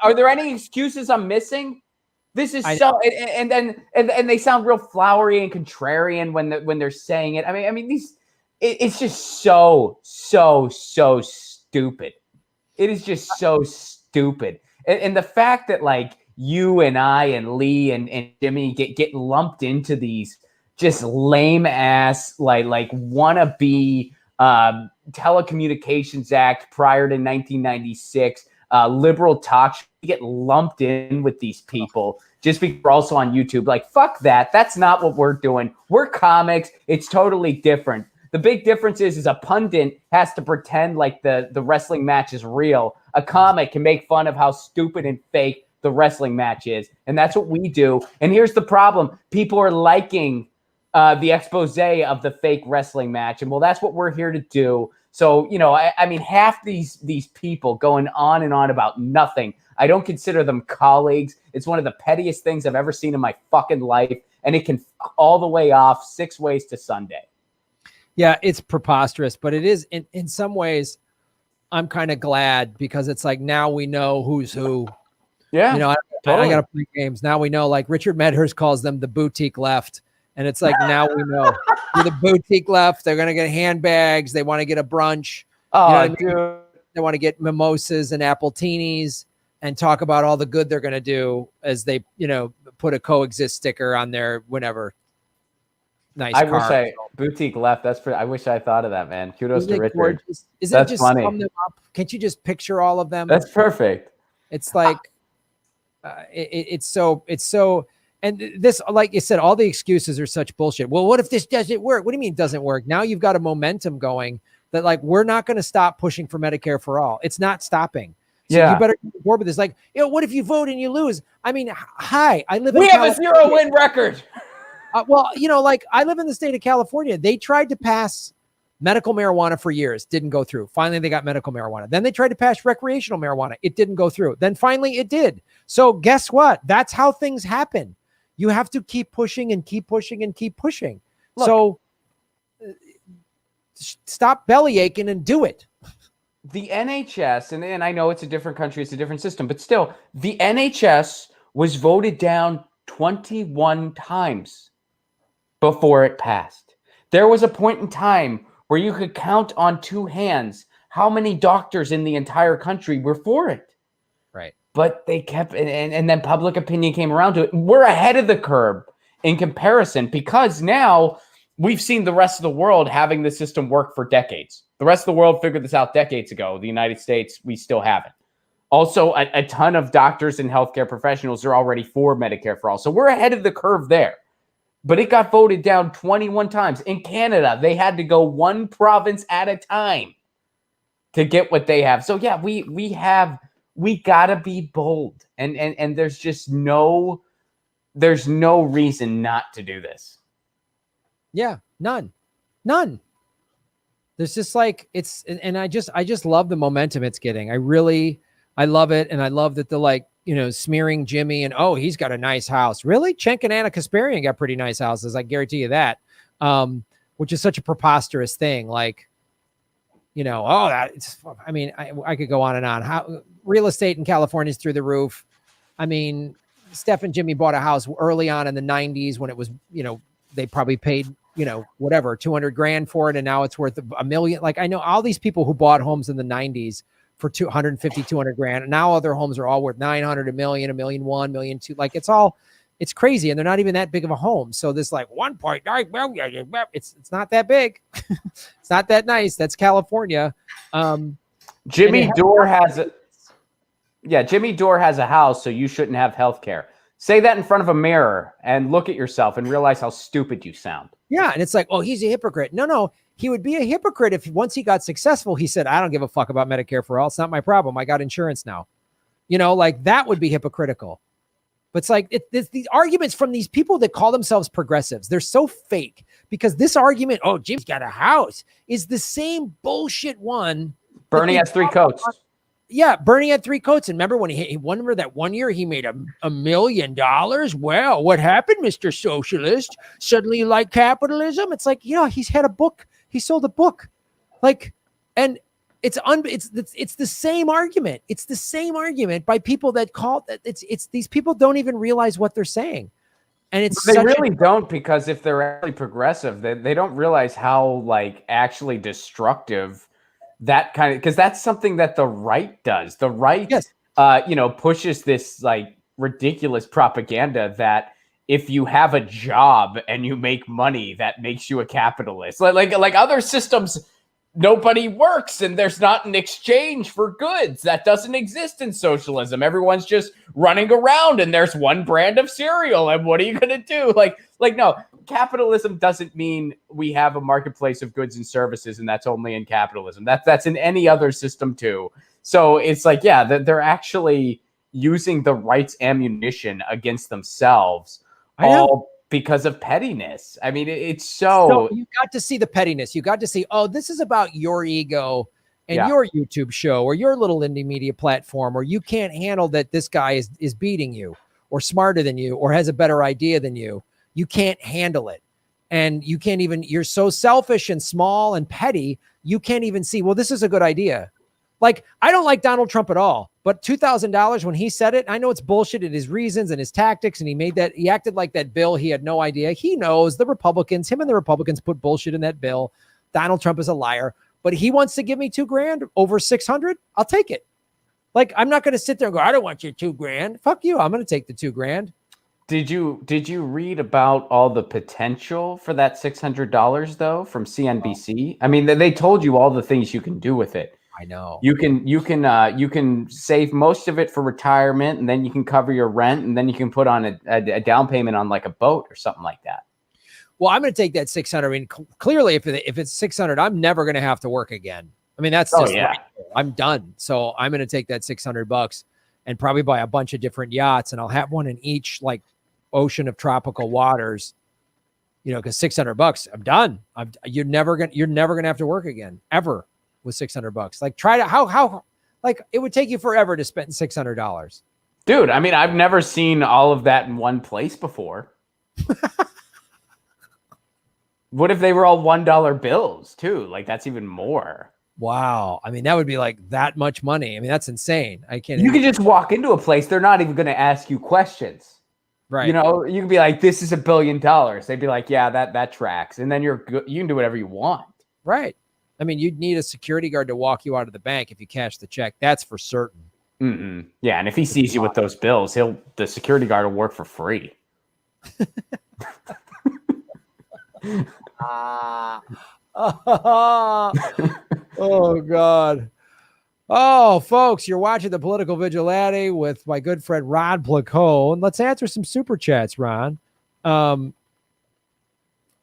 Are there any excuses I'm missing? This is and they sound real flowery and contrarian when they're saying it. I mean it's just so stupid. It is just so stupid. And the fact that like you and I and Lee and Jimmy get lumped into these just lame ass like wannabe Telecommunications Act prior to 1996 liberal talk, get lumped in with these people just because we're also on YouTube. Like, fuck that. That's not what we're doing. We're comics. It's totally different. The big difference is a pundit has to pretend like the wrestling match is real. A comic can make fun of how stupid and fake the wrestling match is. And that's what we do. And here's the problem. People are liking the expose of the fake wrestling match. And well, that's what we're here to do. So, you know, I mean, half these people going on and on about nothing. I don't consider them colleagues. It's one of the pettiest things I've ever seen in my fucking life. And it can all the way off 6 ways to Sunday. Yeah, it's preposterous, but it is in some ways, I'm kind of glad because it's like now we know who's who. Yeah. You know, I got to play games. Now we know, like Richard Medhurst calls them the boutique left. And it's like, now we know the boutique left. They're going to get handbags. They want to get a brunch. Oh, you know they want to get mimosas and appletinis and talk about all the good they're going to do as they, you know, put a coexist sticker on their whatever. Nice car. Boutique left. That's pretty. I wish I thought of that, man. Kudos to Richard. Isn't it just funny? Sum them up? Can't you just picture all of them? That's perfect. It's like, it's so. And this, like you said, all the excuses are such bullshit. Well, what if this doesn't work? What do you mean it doesn't work? Now you've got a momentum going that like, we're not going to stop pushing for Medicare for all. It's not stopping. So you better get board with this. Like, you know, what if you vote and you lose? I mean, hi, I live in California. We have a 0-win record. Well, you know, like I live in the state of California. They tried to pass medical marijuana for years. Didn't go through. Finally, they got medical marijuana. Then they tried to pass recreational marijuana. It didn't go through. Then finally it did. So guess what? That's how things happen. You have to keep pushing and keep pushing and keep pushing. Look, so stop belly aching and do it. The NHS, and I know it's a different country, it's a different system, but still, the NHS was voted down 21 times before it passed. There was a point in time where you could count on two hands how many doctors in the entire country were for it. Right. But they kept, and then public opinion came around to it. We're ahead of the curve in comparison because now we've seen the rest of the world having the system work for decades. The rest of the world figured this out decades ago. The United States, we still haven't. Also, a ton of doctors and healthcare professionals are already for Medicare for all. So we're ahead of the curve there. But it got voted down 21 times. In Canada, they had to go one province at a time to get what they have. So yeah, we gotta be bold. And there's just no reason not to do this. Yeah, none. There's just like and I just love the momentum it's getting. I love it. And I love that the like, smearing Jimmy and, oh, he's got a nice house. Really? Cenk and Anna Kasparian got pretty nice houses. I guarantee you that. Which is such a preposterous thing. Like, I could go on and on. How real estate in California is through the roof. I mean, Steph and Jimmy bought a house early on in the 90s when it was, they probably paid, whatever, 200 grand for it. And now it's worth $1 million. Like I know all these people who bought homes in the 90s for 250, 200 grand. And now other homes are all worth 900, $1 million, $1 million, $1 million, $2. Like it's crazy. And they're not even that big of a home. So this like 1.9 million, it's not that big. It's not that nice. That's California. Jimmy Dore has a house, so you shouldn't have health care. Say that in front of a mirror and look at yourself and realize how stupid you sound. Yeah. And it's like, oh, he's a hypocrite. No. He would be a hypocrite if once he got successful, he said, I don't give a fuck about Medicare for all. It's not my problem. I got insurance now. Like that would be hypocritical. But it's like it's these arguments from these people that call themselves progressives. They're so fake because this argument, oh, Jim's got a house, is the same bullshit one. Bernie has 3 coats. Yeah, Bernie had 3 coats. And remember when he remember that one year he made $1 million? Well, what happened, Mr. Socialist? Suddenly you like capitalism? It's like, he's had a book. He sold a book. Like, and it's the same argument. It's the same argument by people that call it's these people don't even realize what they're saying. And they really don't, because if they're actually progressive, they don't realize how like actually destructive that kind of, because that's something that the right does. The right, yes. Pushes this like ridiculous propaganda that if you have a job and you make money, that makes you a capitalist. Like other systems, nobody works and there's not an exchange for goods. That doesn't exist in socialism. Everyone's just running around and there's one brand of cereal. And what are you going to do? Like no, capitalism doesn't mean we have a marketplace of goods and services and that's only in capitalism. That's in any other system too. So it's like, yeah, they're actually using the right's ammunition against themselves, all because of pettiness. I mean, it's so you got to see the pettiness. You got to see, oh, this is about your ego and your YouTube show or your little indie media platform, or you can't handle that this guy is beating you or smarter than you or has a better idea than you. You can't handle it. And you can't even, you're so selfish and small and petty, you can't even see, well, this is a good idea. Like, I don't like Donald Trump at all, but $2,000 when he said it, I know it's bullshit and his reasons and his tactics. And he acted like that bill. He had no idea. He knows him and the Republicans put bullshit in that bill. Donald Trump is a liar, but he wants to give me $2,000 over 600. I'll take it. Like, I'm not going to sit there and go, I don't want your $2,000. Fuck you. I'm going to take the $2,000. Did you read about all the potential for that $600 though from CNBC? I mean, they told you all the things you can do with it. I know. You can save most of it for retirement, and then you can cover your rent, and then you can put on a down payment on like a boat or something like that. Well, I'm going to take that 600. I mean, clearly, if it's 600, I'm never going to have to work again. I mean, that's just right. I'm done. So I'm going to take that $600 and probably buy a bunch of different yachts, and I'll have one in each like ocean of tropical waters. Because $600, I'm done. You're never gonna have to work again ever. With $600, like try to how like it would take you forever to spend $600. Dude, I mean, I've never seen all of that in one place before. What if they were all $1 bills too? Like that's even more. Wow. I mean, that would be like that much money. I mean, that's insane. I can't. You can just walk into a place. They're not even going to ask you questions. Right. You know, you can be like, this is $1 billion. They'd be like, yeah, that tracks. And then you can do whatever you want. Right. I mean, you'd need a security guard to walk you out of the bank if you cash the check. That's for certain. Mm-mm. Yeah. And if he sees you with those bills, the security guard will work for free. Oh, God. Oh, folks, you're watching The Political Vigilante with my good friend Ron Placone. Let's answer some super chats, Ron.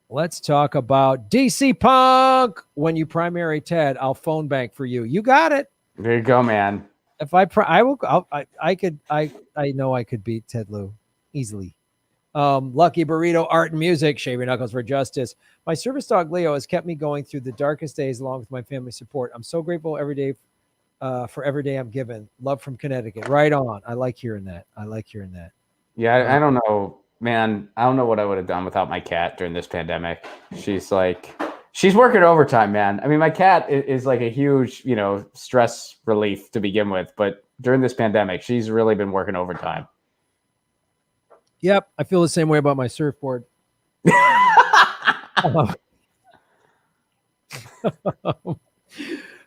Let's talk about DC Punk. When you primary Ted, I'll phone bank for you. You got it. There you go, man. If I know I could beat Ted Lieu easily. Lucky Burrito Art and Music, Shave Your Knuckles for Justice. My service dog Leo has kept me going through the darkest days along with my family support. I'm so grateful every day for every day I'm given. Love from Connecticut. Right on. I like hearing that. Yeah, I don't know, man. I don't know what I would have done without my cat during this pandemic. She's working overtime, man. I mean, my cat is like a huge, stress relief to begin with. But during this pandemic, she's really been working overtime. Yep. I feel the same way about my surfboard.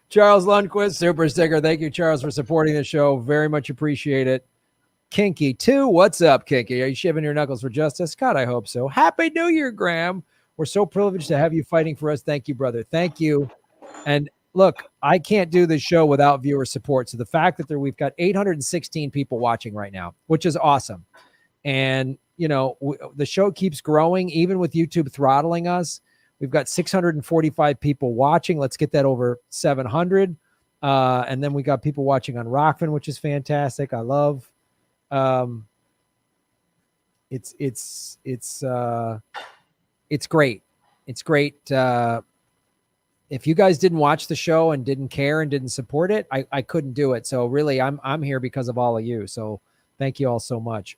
Charles Lundquist, super sticker. Thank you, Charles, for supporting the show. Very much appreciate it. Kinky 2, what's up, Kinky? Are you shaving your knuckles for justice? God, I hope so. Happy New Year, Graham. We're so privileged to have you fighting for us. Thank you, brother. Thank you. And look, I can't do this show without viewer support. So the fact that we've got 816 people watching right now, which is awesome. And, the show keeps growing, even with YouTube throttling us. We've got 645 people watching. Let's get that over 700. And then we got people watching on Rockfin, which is fantastic. I love. It's great. It's great. If you guys didn't watch the show and didn't care and didn't support it, I couldn't do it. So really, I'm here because of all of you. So thank you all so much.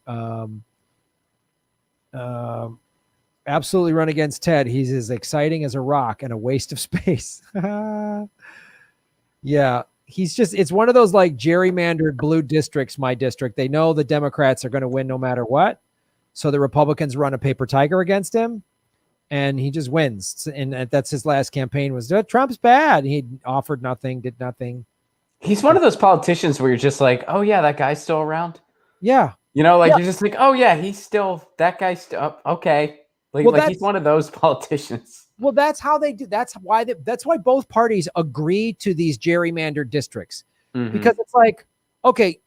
Absolutely run against Ted. He's as exciting as a rock and a waste of space. Yeah. It's one of those like gerrymandered blue districts, my district. They know the Democrats are going to win no matter what. So the Republicans run a paper tiger against him and he just wins. And that's his last campaign was Trump's bad. He offered nothing, did nothing. He's one of those politicians where you're just like, oh yeah, that guy's still around. Yeah. You're just like, oh yeah, that guy's still okay. Like he's one of those politicians. Well, that's how they do. That's why both parties agree to these gerrymandered districts, because it's like, okay,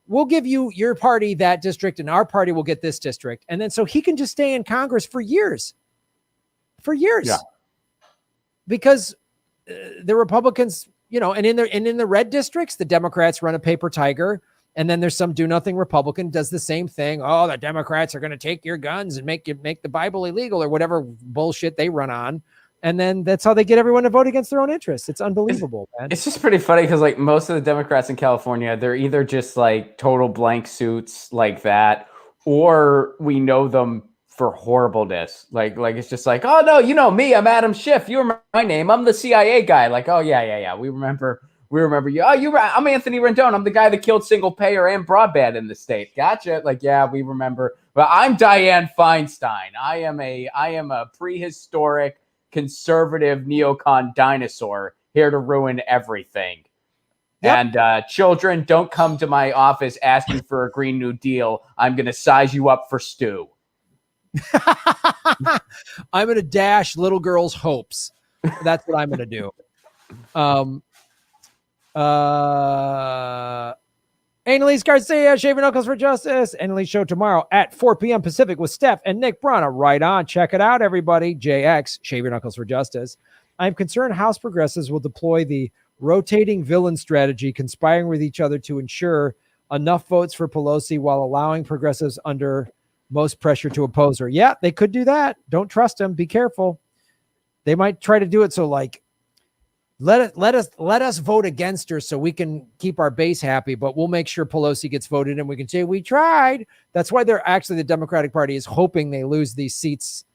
we'll give you your party that district and our party will get this district. And then so he can just stay in Congress for years. Yeah. Because the Republicans, and in the red districts, the Democrats run a paper tiger. And then there's some do nothing Republican does the same thing. Oh, the Democrats are going to take your guns and make the Bible illegal or whatever bullshit they run on. And then that's how they get everyone to vote against their own interests. It's unbelievable, man. It's just pretty funny because like most of the Democrats in California, they're either just like total blank suits like that, or we know them for horribleness. Like it's just like, oh no, me, I'm Adam Schiff. You remember my name? I'm the CIA guy. Like, oh yeah. We remember you. Oh, I'm Anthony Rendon. I'm the guy that killed single payer and broadband in the state. Gotcha. Like, yeah, we remember. But I'm Dianne Feinstein. I am a prehistoric conservative neocon dinosaur here to ruin everything. Yep. And children, don't come to my office asking for a Green New Deal. I'm going to size you up for stew. I'm going to dash little girls' hopes. That's what I'm going to do. Annalise Garcia, Shaving Knuckles for Justice. Annalise show tomorrow at 4 p.m. Pacific with Steph and Nick Brana. Right on. Check it out, everybody. JX, Shave Your Knuckles for Justice. I'm concerned House progressives will deploy the rotating villain strategy, conspiring with each other to ensure enough votes for Pelosi while allowing progressives under most pressure to oppose her. Yeah, they could do that. Don't trust them. Be careful. They might try to do it so like, let us vote against her so we can keep our base happy, but we'll make sure Pelosi gets voted and we can say we tried. That's why the Democratic Party is hoping they lose these seats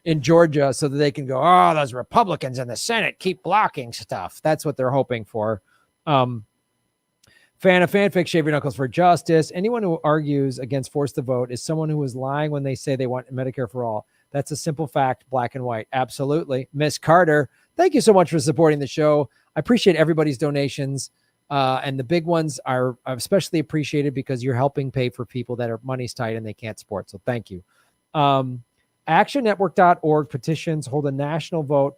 in Georgia so that they can go, oh, those Republicans in the Senate keep blocking stuff. That's what they're hoping for. Fan of fanfic, shave your knuckles for justice. Anyone who argues against force to vote is someone who is lying when they say they want Medicare for all. That's a simple fact, black and white. Absolutely. Miss Carter, thank you so much for supporting the show. I appreciate everybody's donations. And the big ones are especially appreciated because you're helping pay for people that are money's tight and they can't support. So thank you. Actionnetwork.org petitions hold a national vote.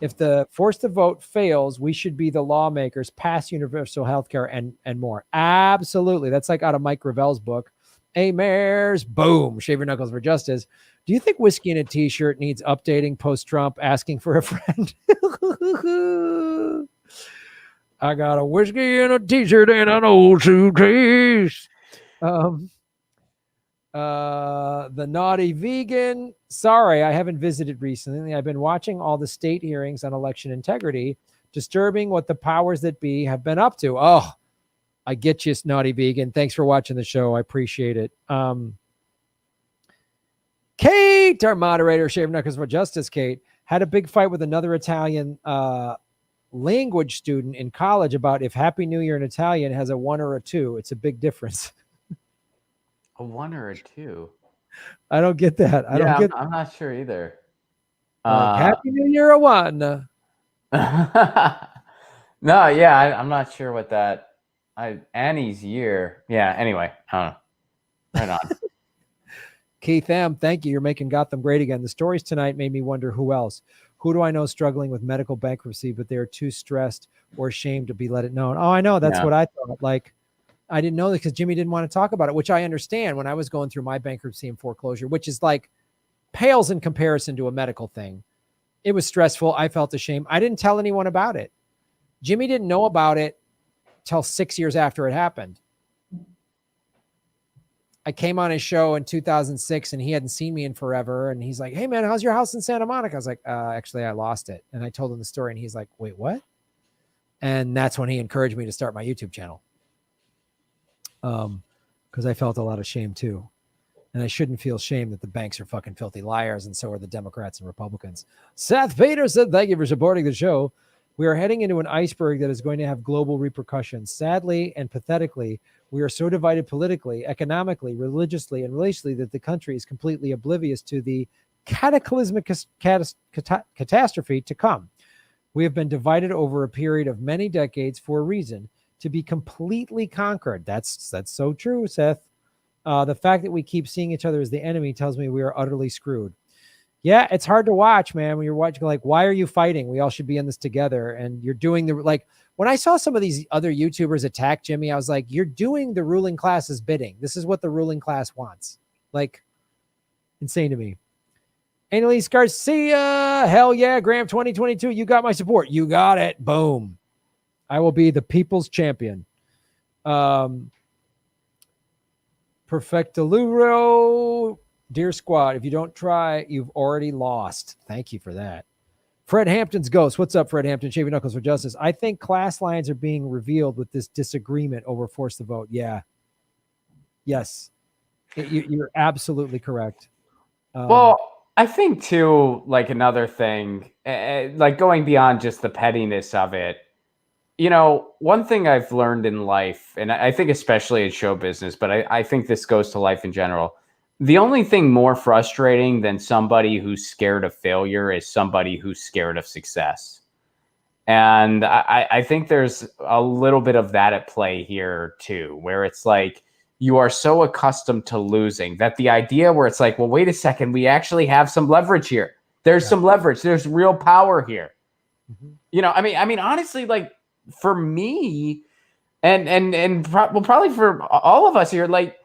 If the force to vote fails, we should be the lawmakers, pass universal health care and more. Absolutely. That's like out of Mike Gravel's book. Hey, mayors, boom, shave your knuckles for justice. Do you think whiskey in a t-shirt needs updating post-Trump asking for a friend? I got a whiskey in a t-shirt and an old suitcase. The naughty vegan. Sorry, I haven't visited recently. I've been watching all the state hearings on election integrity. Disturbing what the powers that be have been up to. Oh, I get you, naughty vegan. Thanks for watching the show. I appreciate it. Kate, our moderator, Shave Knuckles for Justice, Kate, had a big fight with another Italian language student in college about if Happy New Year in Italian has a 1 or a 2. It's a big difference. A 1 or a 2? I don't get that. I'm not sure either. Happy New Year, a 1. No, yeah, I'm not sure what that. Annie's year. Yeah. Anyway, right on. Keith M., thank you. You're making Gotham great again. The stories tonight made me wonder who else. Who do I know struggling with medical bankruptcy, but they're too stressed or ashamed to be let it known? Oh, I know. That's what I thought. Like, I didn't know that because Jimmy didn't want to talk about it, which I understand when I was going through my bankruptcy and foreclosure, which is like pales in comparison to a medical thing. It was stressful. I felt ashamed. I didn't tell anyone about it. Jimmy didn't know about it till 6 years after it happened. I came on his show in 2006 and he hadn't seen me in forever. And he's like, hey man, how's your house in Santa Monica? I was like, actually I lost it. And I told him the story and he's like, wait, what? And that's when he encouraged me to start my YouTube channel. Because I felt a lot of shame too. And I shouldn't feel shame that the banks are fucking filthy liars, and so are the Democrats and Republicans. Seth Peterson, thank you for supporting the show. We are heading into an iceberg that is going to have global repercussions. Sadly and pathetically, we are so divided politically, economically, religiously, and racially that the country is completely oblivious to the cataclysmic catastrophe to come. We have been divided over a period of many decades for a reason, to be completely conquered. That's so true, Seth. The fact that we keep seeing each other as the enemy tells me we are utterly screwed. Yeah, it's hard to watch, man. When you're watching, like, why are you fighting? We all should be in this together. And you're doing when I saw some of these other YouTubers attack Jimmy, I was like, you're doing the ruling class's bidding. This is what the ruling class wants. Like, insane to me. Annalise Garcia, hell yeah, Graham 2022. You got my support. You got it. Boom. I will be the people's champion. Perfectaluro, dear squad, if you don't try, you've already lost. Thank you for that. Fred Hampton's Ghost. What's up, Fred Hampton? Shaving Knuckles for Justice. I think class lines are being revealed with this disagreement over force to vote. Yeah. Yes. You're absolutely correct. Well, I think too, like another thing, like going beyond just the pettiness of it, you know, one thing I've learned in life, and I think especially in show business, but I think this goes to life in general. The only thing more frustrating than somebody who's scared of failure is somebody who's scared of success. And I think there's a little bit of that at play here too, where it's like you are so accustomed to losing that the idea where it's like, well, wait a second, we actually have some leverage here. There's some leverage. There's real power here. Mm-hmm. You know, I mean, honestly, like, for me, and probably for all of us here, like,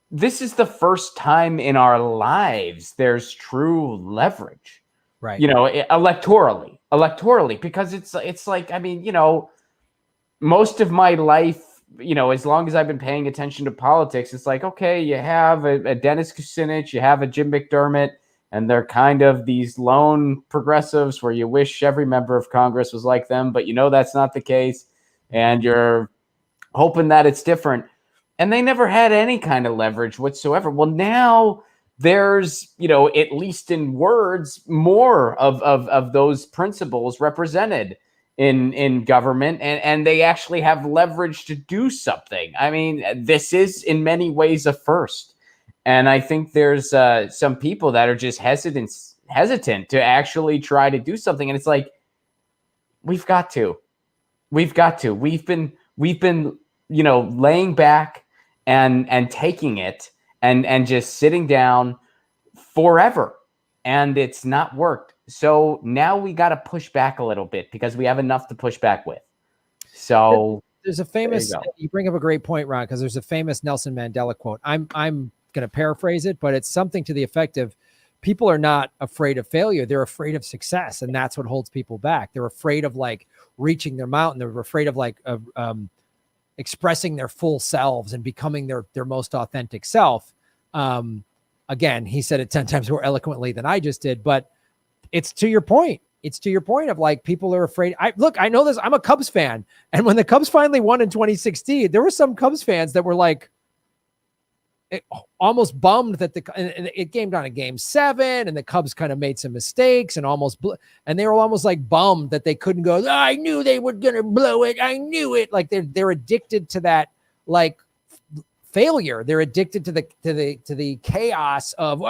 this is the first time in our lives there's true leverage, right? You know, electorally, because it's like, I mean, you know, most of my life, you know, as long as I've been paying attention to politics, it's like, okay, you have a Dennis Kucinich, you have a Jim McDermott, and they're kind of these lone progressives where you wish every member of Congress was like them, but you know that's not the case, and you're hoping that it's different. And they never had any kind of leverage whatsoever. Well, now there's, at least in words, more of those principles represented in government, and they actually have leverage to do something. I mean, this is in many ways a first. And I think there's some people that are just hesitant to actually try to do something. And it's like, we've got to. We've been laying back and taking it and just sitting down forever, and it's not worked. So now we got to push back a little bit because we have enough to push back with. So there's a famous, you bring up a great point, Ron, because there's a famous Nelson Mandela quote. I'm going to paraphrase it, but it's something to the effect of, people are not afraid of failure. They're afraid of success. And that's what holds people back. They're afraid of like reaching their mountain. They're afraid of like expressing their full selves and becoming their most authentic self. Again, he said it 10 times more eloquently than I just did, but it's to your point. It's to your point of like, people are afraid. I know this, I'm a Cubs fan. And when the Cubs finally won in 2016, there were some Cubs fans that were like, almost bummed that it came down to game 7 and the Cubs kind of made some mistakes and and they were almost like bummed that they couldn't go, I knew they were going to blow it. I knew it. Like they're addicted to that, like failure. They're addicted to the chaos of,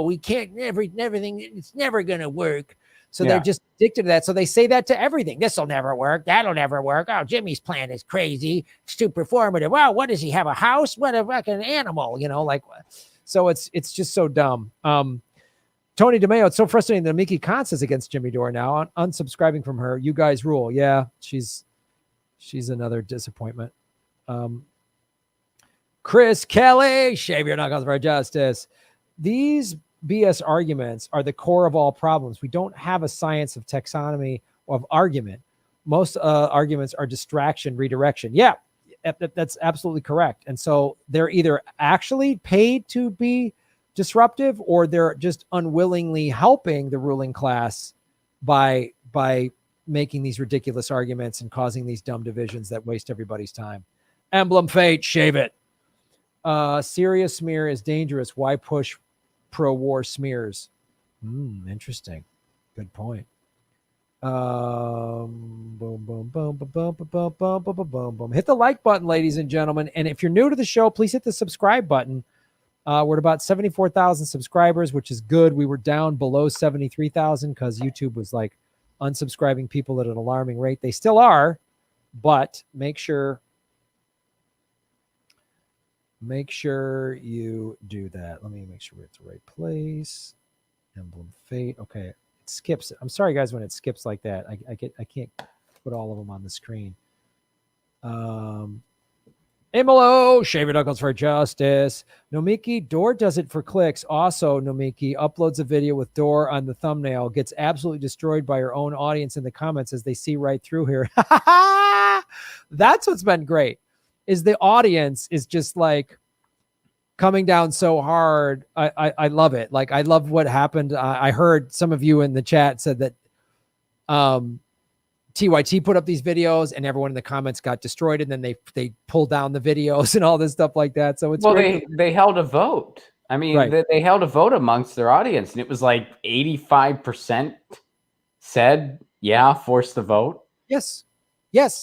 we can't everything. It's never going to work. So they're just addicted to that. So they say that to everything. This will never work. That'll never work. Oh, Jimmy's plan is crazy. It's too performative. Wow, what does he have? A house? What a fucking animal, so it's just so dumb. Tony DeMeo, it's so frustrating that Miki Kantz is against Jimmy Dore now. Unsubscribing from her. You guys rule. Yeah, she's another disappointment. Chris Kelly, shave your knuckles for justice. These BS arguments are the core of all problems. We don't have a science of taxonomy of argument. Most arguments are distraction, redirection. Yeah, that's absolutely correct. And so they're either actually paid to be disruptive, or they're just unwillingly helping the ruling class by making these ridiculous arguments and causing these dumb divisions that waste everybody's time. Emblem Fate, shave it. Serious smear is dangerous. Why push pro-war smears? Interesting. Good point. Boom, boom, boom, boom, boom, boom, boom, boom, boom, boom, boom. Hit the like button, ladies and gentlemen. And if you're new to the show, please hit the subscribe button. We're at about 74,000 subscribers, which is good. We were down below 73,000 because YouTube was like unsubscribing people at an alarming rate. They still are, but make sure you do that. Let me make sure we're at the right place. Emblem Fate. Okay, it skips it. I'm sorry, guys, when it skips like that. I can't put all of them on the screen. Imolo, shave your knuckles for justice. Nomiki, Dore does it for clicks. Also, Nomiki uploads a video with Dore on the thumbnail, gets absolutely destroyed by her own audience in the comments as they see right through here. That's what's been great. Is the audience is just like coming down so hard. I love it. Like, I love what happened. I heard some of you in the chat said that TYT put up these videos and everyone in the comments got destroyed, and then they pulled down the videos and all this stuff like that. So it's they held a vote. I mean, right. They held a vote amongst their audience, and it was like 85% said, yeah, force the vote. Yes.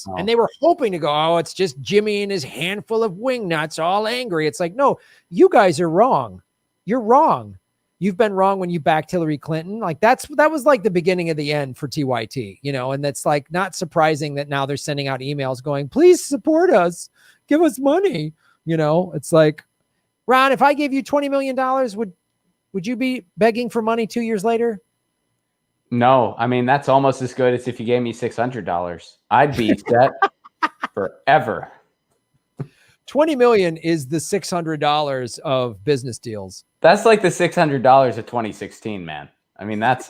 Oh. And they were hoping to go, it's just Jimmy and his handful of wingnuts all angry. It's like, no, you guys are wrong. You're wrong. You've been wrong when you backed Hillary Clinton. Like that was like the beginning of the end for TYT, and that's like not surprising that now they're sending out emails going, please support us, give us money. It's like, Ron, if I gave you $20 million, would you be begging for money 2 years later? No, I mean, that's almost as good as if you gave me $600. I'd be set forever. 20 million is the $600 of business deals. That's like the $600 of 2016, man. I mean, that's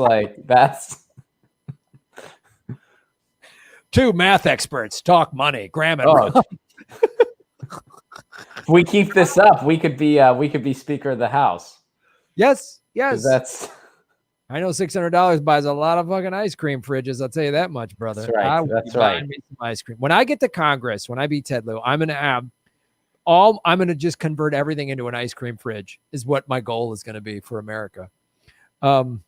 two math experts talk money. Graham and Ron. If we keep this up, we could be Speaker of the House. Yes. I know $600 buys a lot of fucking ice cream fridges. I'll tell you that much, brother. That's right. That's right. Me some ice cream. When I get to Congress, when I beat Ted Lieu, I'm going to have I'm going to just convert everything into an ice cream fridge is what my goal is going to be for America. Vera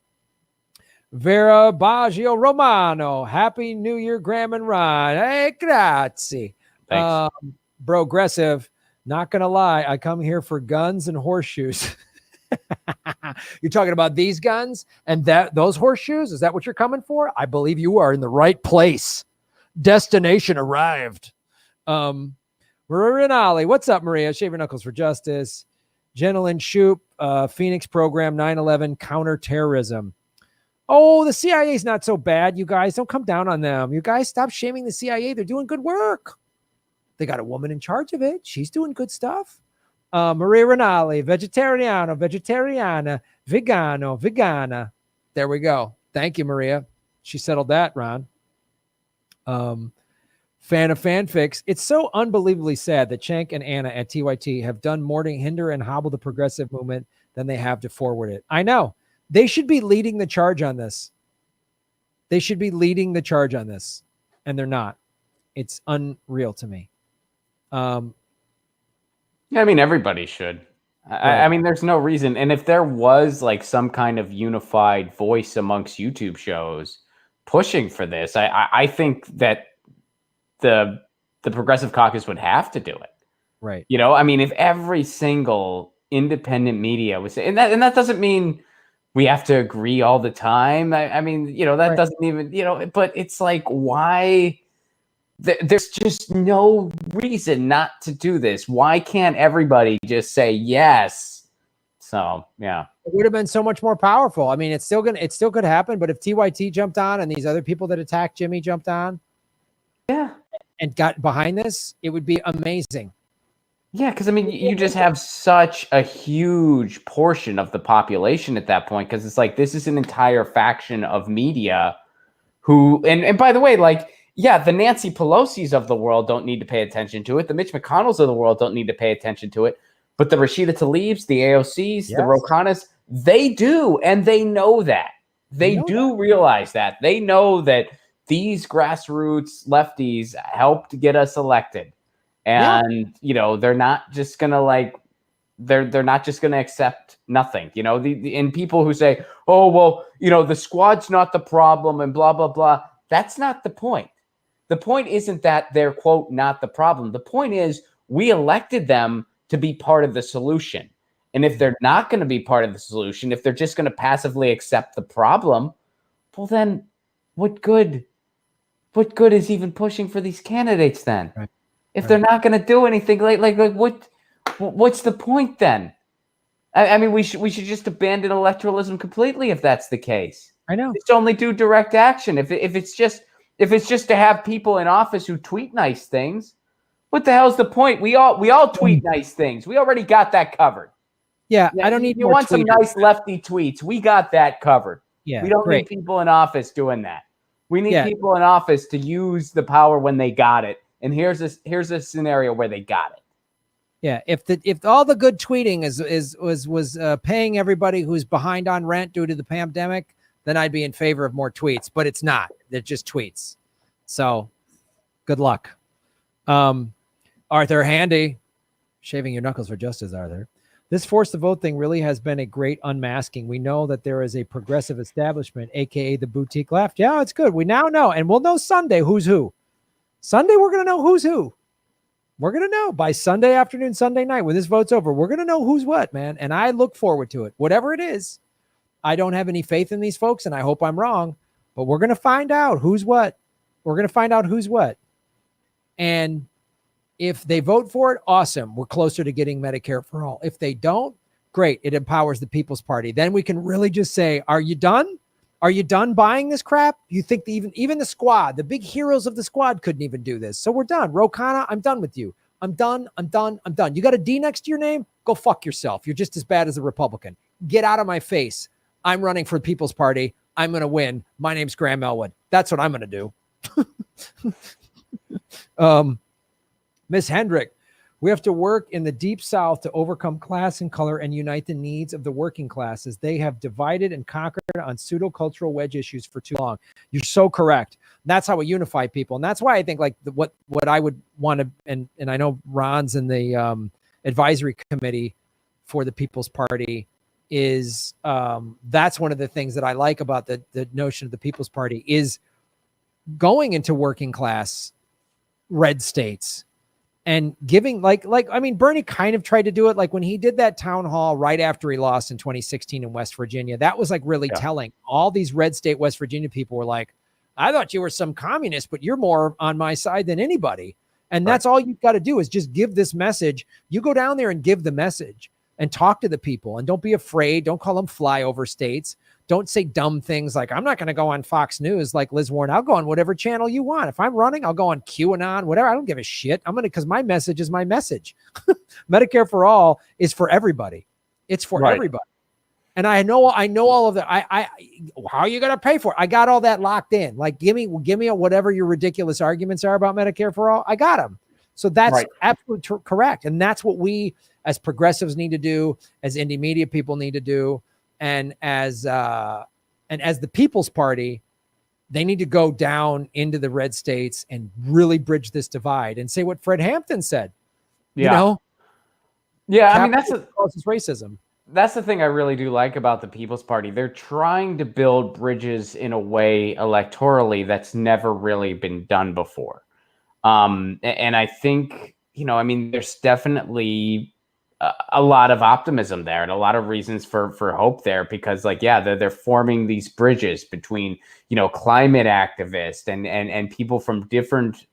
Baggio Romano, Happy New Year, Graham and Ron. Hey, grazie. Thanks. Progressive, not going to lie, I come here for guns and horseshoes. You're talking about these guns and those horseshoes? Is that what you're coming for? I believe you are in the right place. Destination arrived. Maria Rinaldi, what's up, Maria? Shave your knuckles for justice. Jenilyn Shoop, Phoenix program 9/11 counterterrorism. Oh, the CIA is not so bad, you guys. Don't come down on them. You guys stop shaming the CIA. They're doing good work. They got a woman in charge of it. She's doing good stuff. Maria Rinaldi, vegetariano, vegetariana, vegano, vegana. There we go. Thank you, Maria. She settled that, Ron. Fan of fanfics. It's so unbelievably sad that Cenk and Anna at TYT have done more to hinder and hobble the progressive movement than they have to forward it. I know. They should be leading the charge on this. They should be leading the charge on this, and they're not. It's unreal to me. Yeah, I mean, everybody should. Right. I mean, there's no reason. And if there was like some kind of unified voice amongst YouTube shows pushing for this, I think that the Progressive Caucus would have to do it. Right. You know, I mean, if every single independent media was, and that doesn't mean we have to agree all the time. I mean, you know, that Right. doesn't even, you know, but it's like, why? There's just no reason not to do this. Why can't everybody just say yes? So, yeah. It would have been so much more powerful. I mean, it still could happen, but if TYT jumped on and these other people that attacked Jimmy jumped on, yeah, and got behind this, it would be amazing. Yeah, because I mean, you just have such a huge portion of the population at that point, because it's like this is an entire faction of media who, and by the way, like, yeah, the Nancy Pelosi's of the world don't need to pay attention to it. The Mitch McConnells of the world don't need to pay attention to it. But the Rashida Tlaibs, the AOCs, the Ro Khannas, they do, and they know that. They do realize that. They know that these grassroots lefties helped get us elected. And, you know, they're not just going to like, they're not just going to accept nothing, you know, and people who say, oh, well, you know, the squad's not the problem and blah, blah, blah. That's not the point. The point isn't that they're, quote, not the problem. The point is we elected them to be part of the solution. And if they're not going to be part of the solution, if they're just going to passively accept the problem, well, then what good is even pushing for these candidates then? Right. If they're not going to do anything, like what's the point then? I mean, we should just abandon electoralism completely if that's the case. I know. Just only do direct action. If it's just to have people in office who tweet nice things, what the hell's the point? We all tweet nice things. We already got that covered. Yeah, I don't need. You want some nice lefty tweets? We got that covered. Yeah, we don't need people in office doing that. We need people in office to use the power when they got it. And here's a scenario where they got it. Yeah, if all the good tweeting was paying everybody who's behind on rent due to the pandemic, then I'd be in favor of more tweets. But it's not. They're just tweets. So, good luck. Arthur Handy, shaving your knuckles for justice, Arthur. This force to vote thing really has been a great unmasking. We know that there is a progressive establishment, aka the boutique left. Yeah, it's good. We now know, and we'll know Sunday who's who. Sunday, we're going to know who's who. We're going to know by Sunday afternoon, Sunday night, when this vote's over. We're going to know who's what, man. And I look forward to it. Whatever it is, I don't have any faith in these folks, and I hope I'm wrong. But we're going to find out who's what. We're going to find out who's what. And if they vote for it, awesome. We're closer to getting Medicare for all. If they don't, great. It empowers the People's Party. Then we can really just say, are you done? Are you done buying this crap? You think even the squad, the big heroes of the squad couldn't even do this. So we're done. Ro Khanna, I'm done with you. I'm done. You got a D next to your name? Go fuck yourself. You're just as bad as a Republican. Get out of my face. I'm running for the People's Party. I'm going to win. My name's Graham Elwood. That's what I'm going to do. Miss Hendrick, We have to work in the deep South to overcome class and color and unite the needs of the working classes. They have divided and conquered on pseudo-cultural wedge issues for too long. You're so correct. That's how we unify people. And that's why I think like what I would want to, and I know Ron's in the advisory committee for the People's Party is that's one of the things that I like about the notion of the People's Party is going into working class red states and giving like I mean, Bernie kind of tried to do it like when he did that town hall right after he lost in 2016 in West Virginia. That was like really telling. All these red state West Virginia people were like, I thought you were some communist, but you're more on my side than anybody. And that's all you've got to do is just give this message. You go down there and give the message and talk to the people and don't be afraid. Don't call them flyover states. Don't say dumb things like, I'm not going to go on Fox News like Liz Warren. I'll go on whatever channel you want. If I'm running, I'll go on QAnon, whatever. I don't give a shit. Because my message is my message. Medicare for all is for everybody. It's for everybody. And I know all of that. How are you going to pay for it? I got all that locked in. Like, give me whatever your ridiculous arguments are about Medicare for all. I got them. So that's absolutely correct. And that's what we as progressives need to do, as indie media people need to do. And as the People's Party, they need to go down into the red states and really bridge this divide and say what Fred Hampton said. You know? Yeah, I mean, that's racism. That's the thing I really do like about the People's Party. They're trying to build bridges in a way electorally that's never really been done before. And I think, I mean, there's definitely a lot of optimism there and a lot of reasons for hope there because they're forming these bridges between, climate activists and people from different,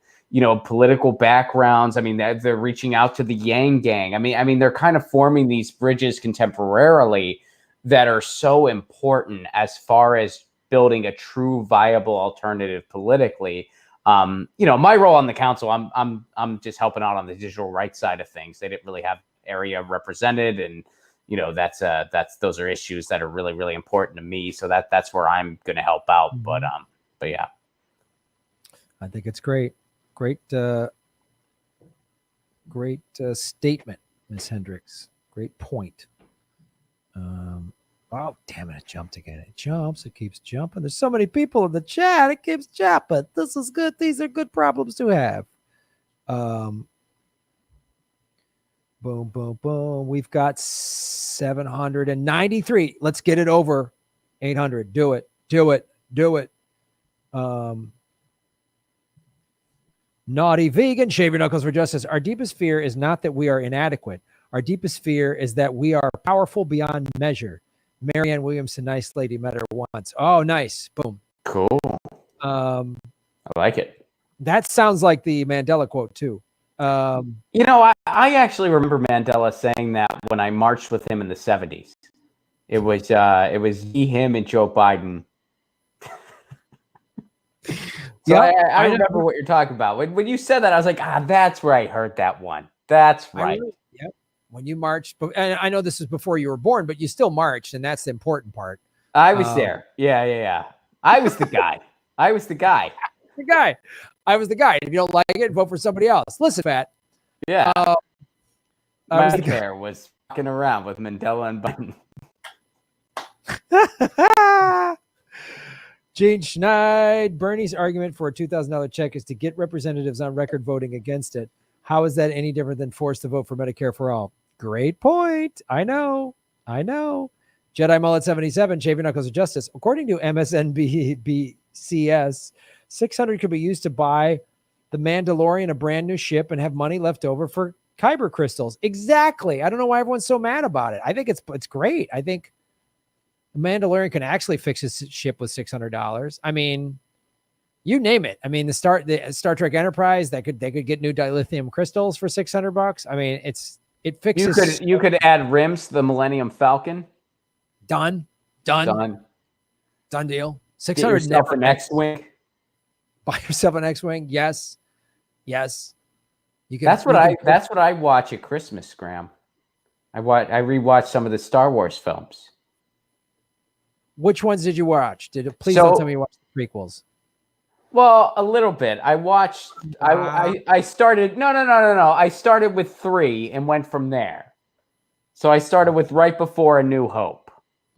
political backgrounds. I mean, they're reaching out to the Yang Gang. I mean, they're kind of forming these bridges contemporarily that are so important as far as building a true viable alternative politically. My role on the council, I'm just helping out on the digital rights side of things. They didn't really have area represented, and those are issues that are really, really important to me. So that's where I'm going to help out. But yeah, I think it's great. Great statement, Ms. Hendricks. Great point. Oh, damn it. It jumped again. It jumps. It keeps jumping. There's so many people in the chat. It keeps jumping. This is good. These are good problems to have. Boom, boom, boom. We've got 793. Let's get it over 800. Do it. Naughty vegan, shave your knuckles for justice. Our deepest fear is not that we are inadequate. Our deepest fear is that we are powerful beyond measure. Marianne Williamson, nice lady, met her once. Oh, nice. Boom. Cool. I like it. That sounds like the Mandela quote too. I actually remember Mandela saying that when I marched with him in the 70s. It was he, him, and Joe Biden. So I remember what you're talking about. When you said that, I was like, that's where I heard that one. That's right. Yep. When you marched, and I know this is before you were born, but you still marched, and that's the important part. I was there. Yeah. I was the guy. I was the guy. I was the guy. If you don't like it, vote for somebody else. Listen, Pat. Yeah. Medicare was fucking around with Mandela and Biden. Gene Schneid, Bernie's argument for a $2,000 check is to get representatives on record voting against it. How is that any different than forced to vote for Medicare for all? Great point. I know. Jedi Mullet 77, shaving knuckles of justice. According to MSNBCS, 600 could be used to buy the Mandalorian a brand new ship and have money left over for kyber crystals. Exactly. I don't know why everyone's so mad about it. I think it's great. I think the Mandalorian can actually fix his ship with $600. I mean, you name it. I mean, the Star Trek Enterprise they could get new dilithium crystals for $600. I mean, it fixes. You could add rims to the Millennium Falcon. Done deal. 600. Get yourself an X-wing. Buy yourself an X-wing. Yes. You can. That's what I watch at Christmas, Graham. I rewatch some of the Star Wars films. Which ones did you watch? Please don't tell me you watched the prequels. Well, a little bit. I watched. I started. No. I started with 3 and went from there. So I started with right before A New Hope.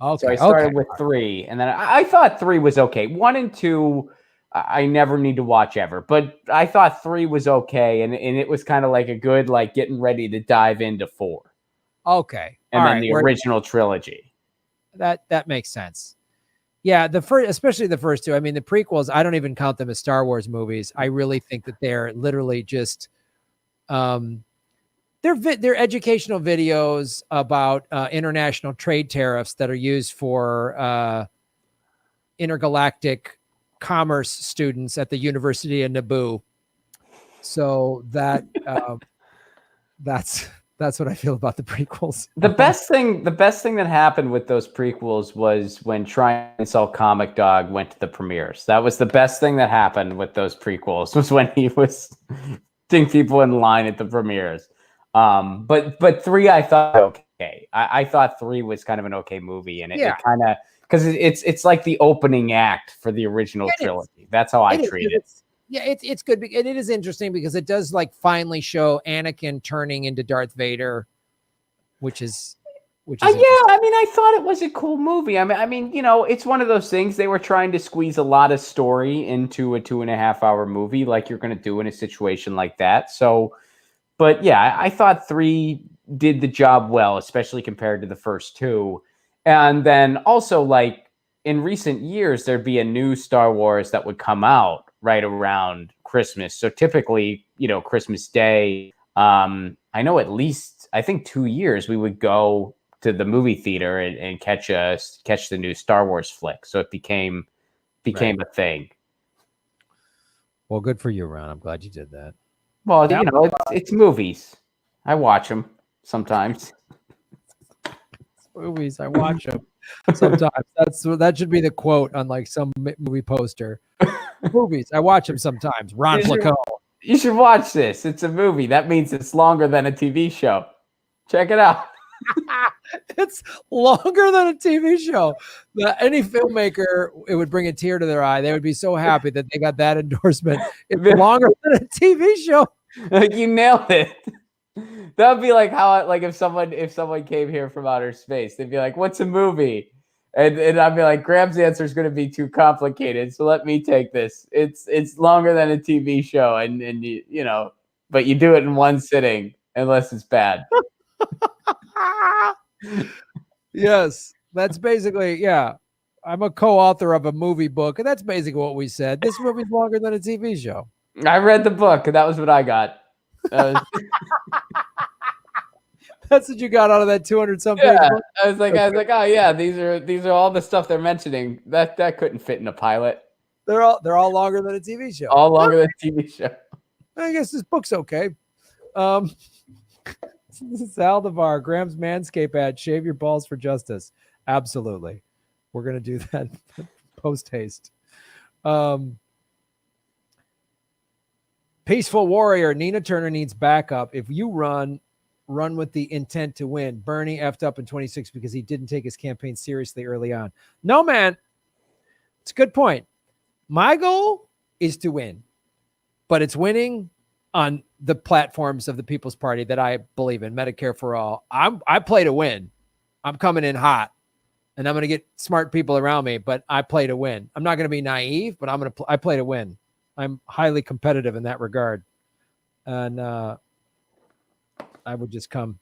Okay. So I started with 3, and then I thought 3 was okay. 1 and 2, I never need to watch ever, but I thought 3 was okay, and it was kind of like a good like getting ready to dive into 4. Okay. And then the original trilogy. That makes sense. Yeah, the first, especially the first 2. I mean, the prequels, I don't even count them as Star Wars movies. I really think that they're literally just they're educational videos about international trade tariffs that are used for intergalactic commerce students at the University of Naboo. So that's what I feel about the prequels. The best thing that happened with those prequels was when Try and Sell Comic Dog went to the premieres. That was the best thing that happened with those prequels, was when he was seeing people in line at the premieres. But 3 I thought okay. I thought 3 was kind of an okay movie, and it kind of, because it's like the opening act for the original trilogy. That's how I treat it. Yeah, it's good. And it is interesting because it does like finally show Anakin turning into Darth Vader, which is yeah. I mean, I thought it was a cool movie. I mean, you know, it's one of those things. They were trying to squeeze a lot of story into a 2.5-hour movie, like you're going to do in a situation like that. So, but yeah, I thought 3 did the job well, especially compared to the first 2. And then also, like in recent years, there'd be a new Star Wars that would come out right around Christmas. So typically, you know, Christmas Day, I know at least, I think 2 years we would go to the movie theater and catch the new Star Wars flick. So it became a thing. Well, good for you, Ron. I'm glad you did that. Well, you know, it's movies. I watch them sometimes. Movies, I watch them sometimes. That should be the quote on like some movie poster. Movies, I watch them sometimes. Ron Placone. You should watch this. It's a movie. That means it's longer than a TV show. Check it out. It's longer than a TV show. Any filmmaker, it would bring a tear to their eye. They would be so happy that they got that endorsement. It's longer than a TV show. Like, you nailed it. That would be like how, like, if someone came here from outer space, they'd be like, "What's a movie?" And I'd be like, "Graham's answer is going to be too complicated, so let me take this. It's longer than a TV show, and you know, but you do it in one sitting, unless it's bad." Yes, that's basically, yeah. I'm a co-author of a movie book, and that's basically what we said. This movie's longer than a TV show. I read the book, and that was what I got. That's what you got out of that 200-something. Yeah, I was like, oh yeah, these are all the stuff they're mentioning. That couldn't fit in a pilot. They're all longer than a TV show. All longer than a TV show. I guess this book's okay. Saldivar, Graham's Manscaped ad, shave your balls for justice. Absolutely. We're going to do that post haste. Peaceful Warrior, Nina Turner needs backup. If you run with the intent to win. Bernie effed up in 26 because he didn't take his campaign seriously early on. No, man. It's a good point. My goal is to win, but it's winning on the platforms of the People's Party that I believe in, Medicare for all. I play to win. I'm coming in hot, and I'm going to get smart people around me, but I play to win. I'm not going to be naive, but I play to win. I'm highly competitive in that regard. And I would just come.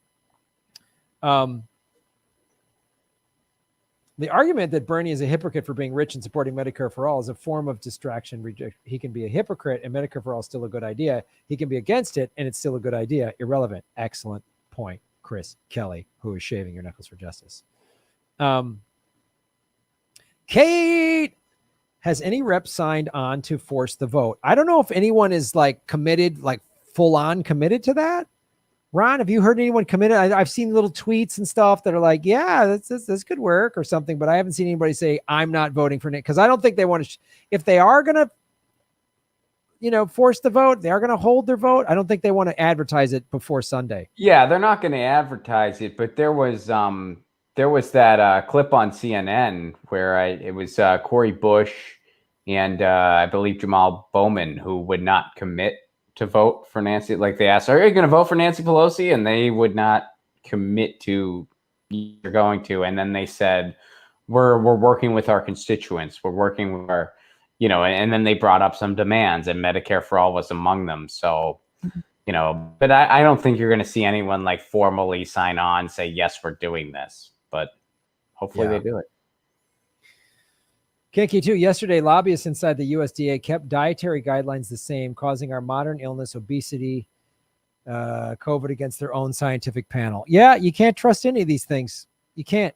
The argument that Bernie is a hypocrite for being rich and supporting Medicare for all is a form of distraction. He can be a hypocrite, and Medicare for all is still a good idea. He can be against it, and it's still a good idea. Irrelevant. Excellent point, Chris Kelly, who is shaving your knuckles for justice. Kate, has any rep signed on to force the vote? I don't know if anyone is like committed, like full on committed to that. Ron, have you heard anyone committed? I've seen little tweets and stuff that are like, yeah, this could work or something, but I haven't seen anybody say, I'm not voting for Nick, because I don't think they want to. If they are going to, force the vote, they are going to hold their vote. I don't think they want to advertise it before Sunday. Yeah, they're not going to advertise it, but there was that clip on CNN where it was Cori Bush and I believe Jamal Bowman, who would not commit to vote for Nancy. Like they asked, "Are you going to vote for Nancy Pelosi?" And they would not commit to you're going to. And then they said, "We're working with our constituents. We're working with our, And then they brought up some demands, and Medicare for all was among them. So, but I don't think you're going to see anyone like formally sign on, say yes, we're doing this. But hopefully they do it. Kinky too. Yesterday, lobbyists inside the USDA kept dietary guidelines the same, causing our modern illness, obesity, COVID against their own scientific panel. Yeah, you can't trust any of these things. You can't.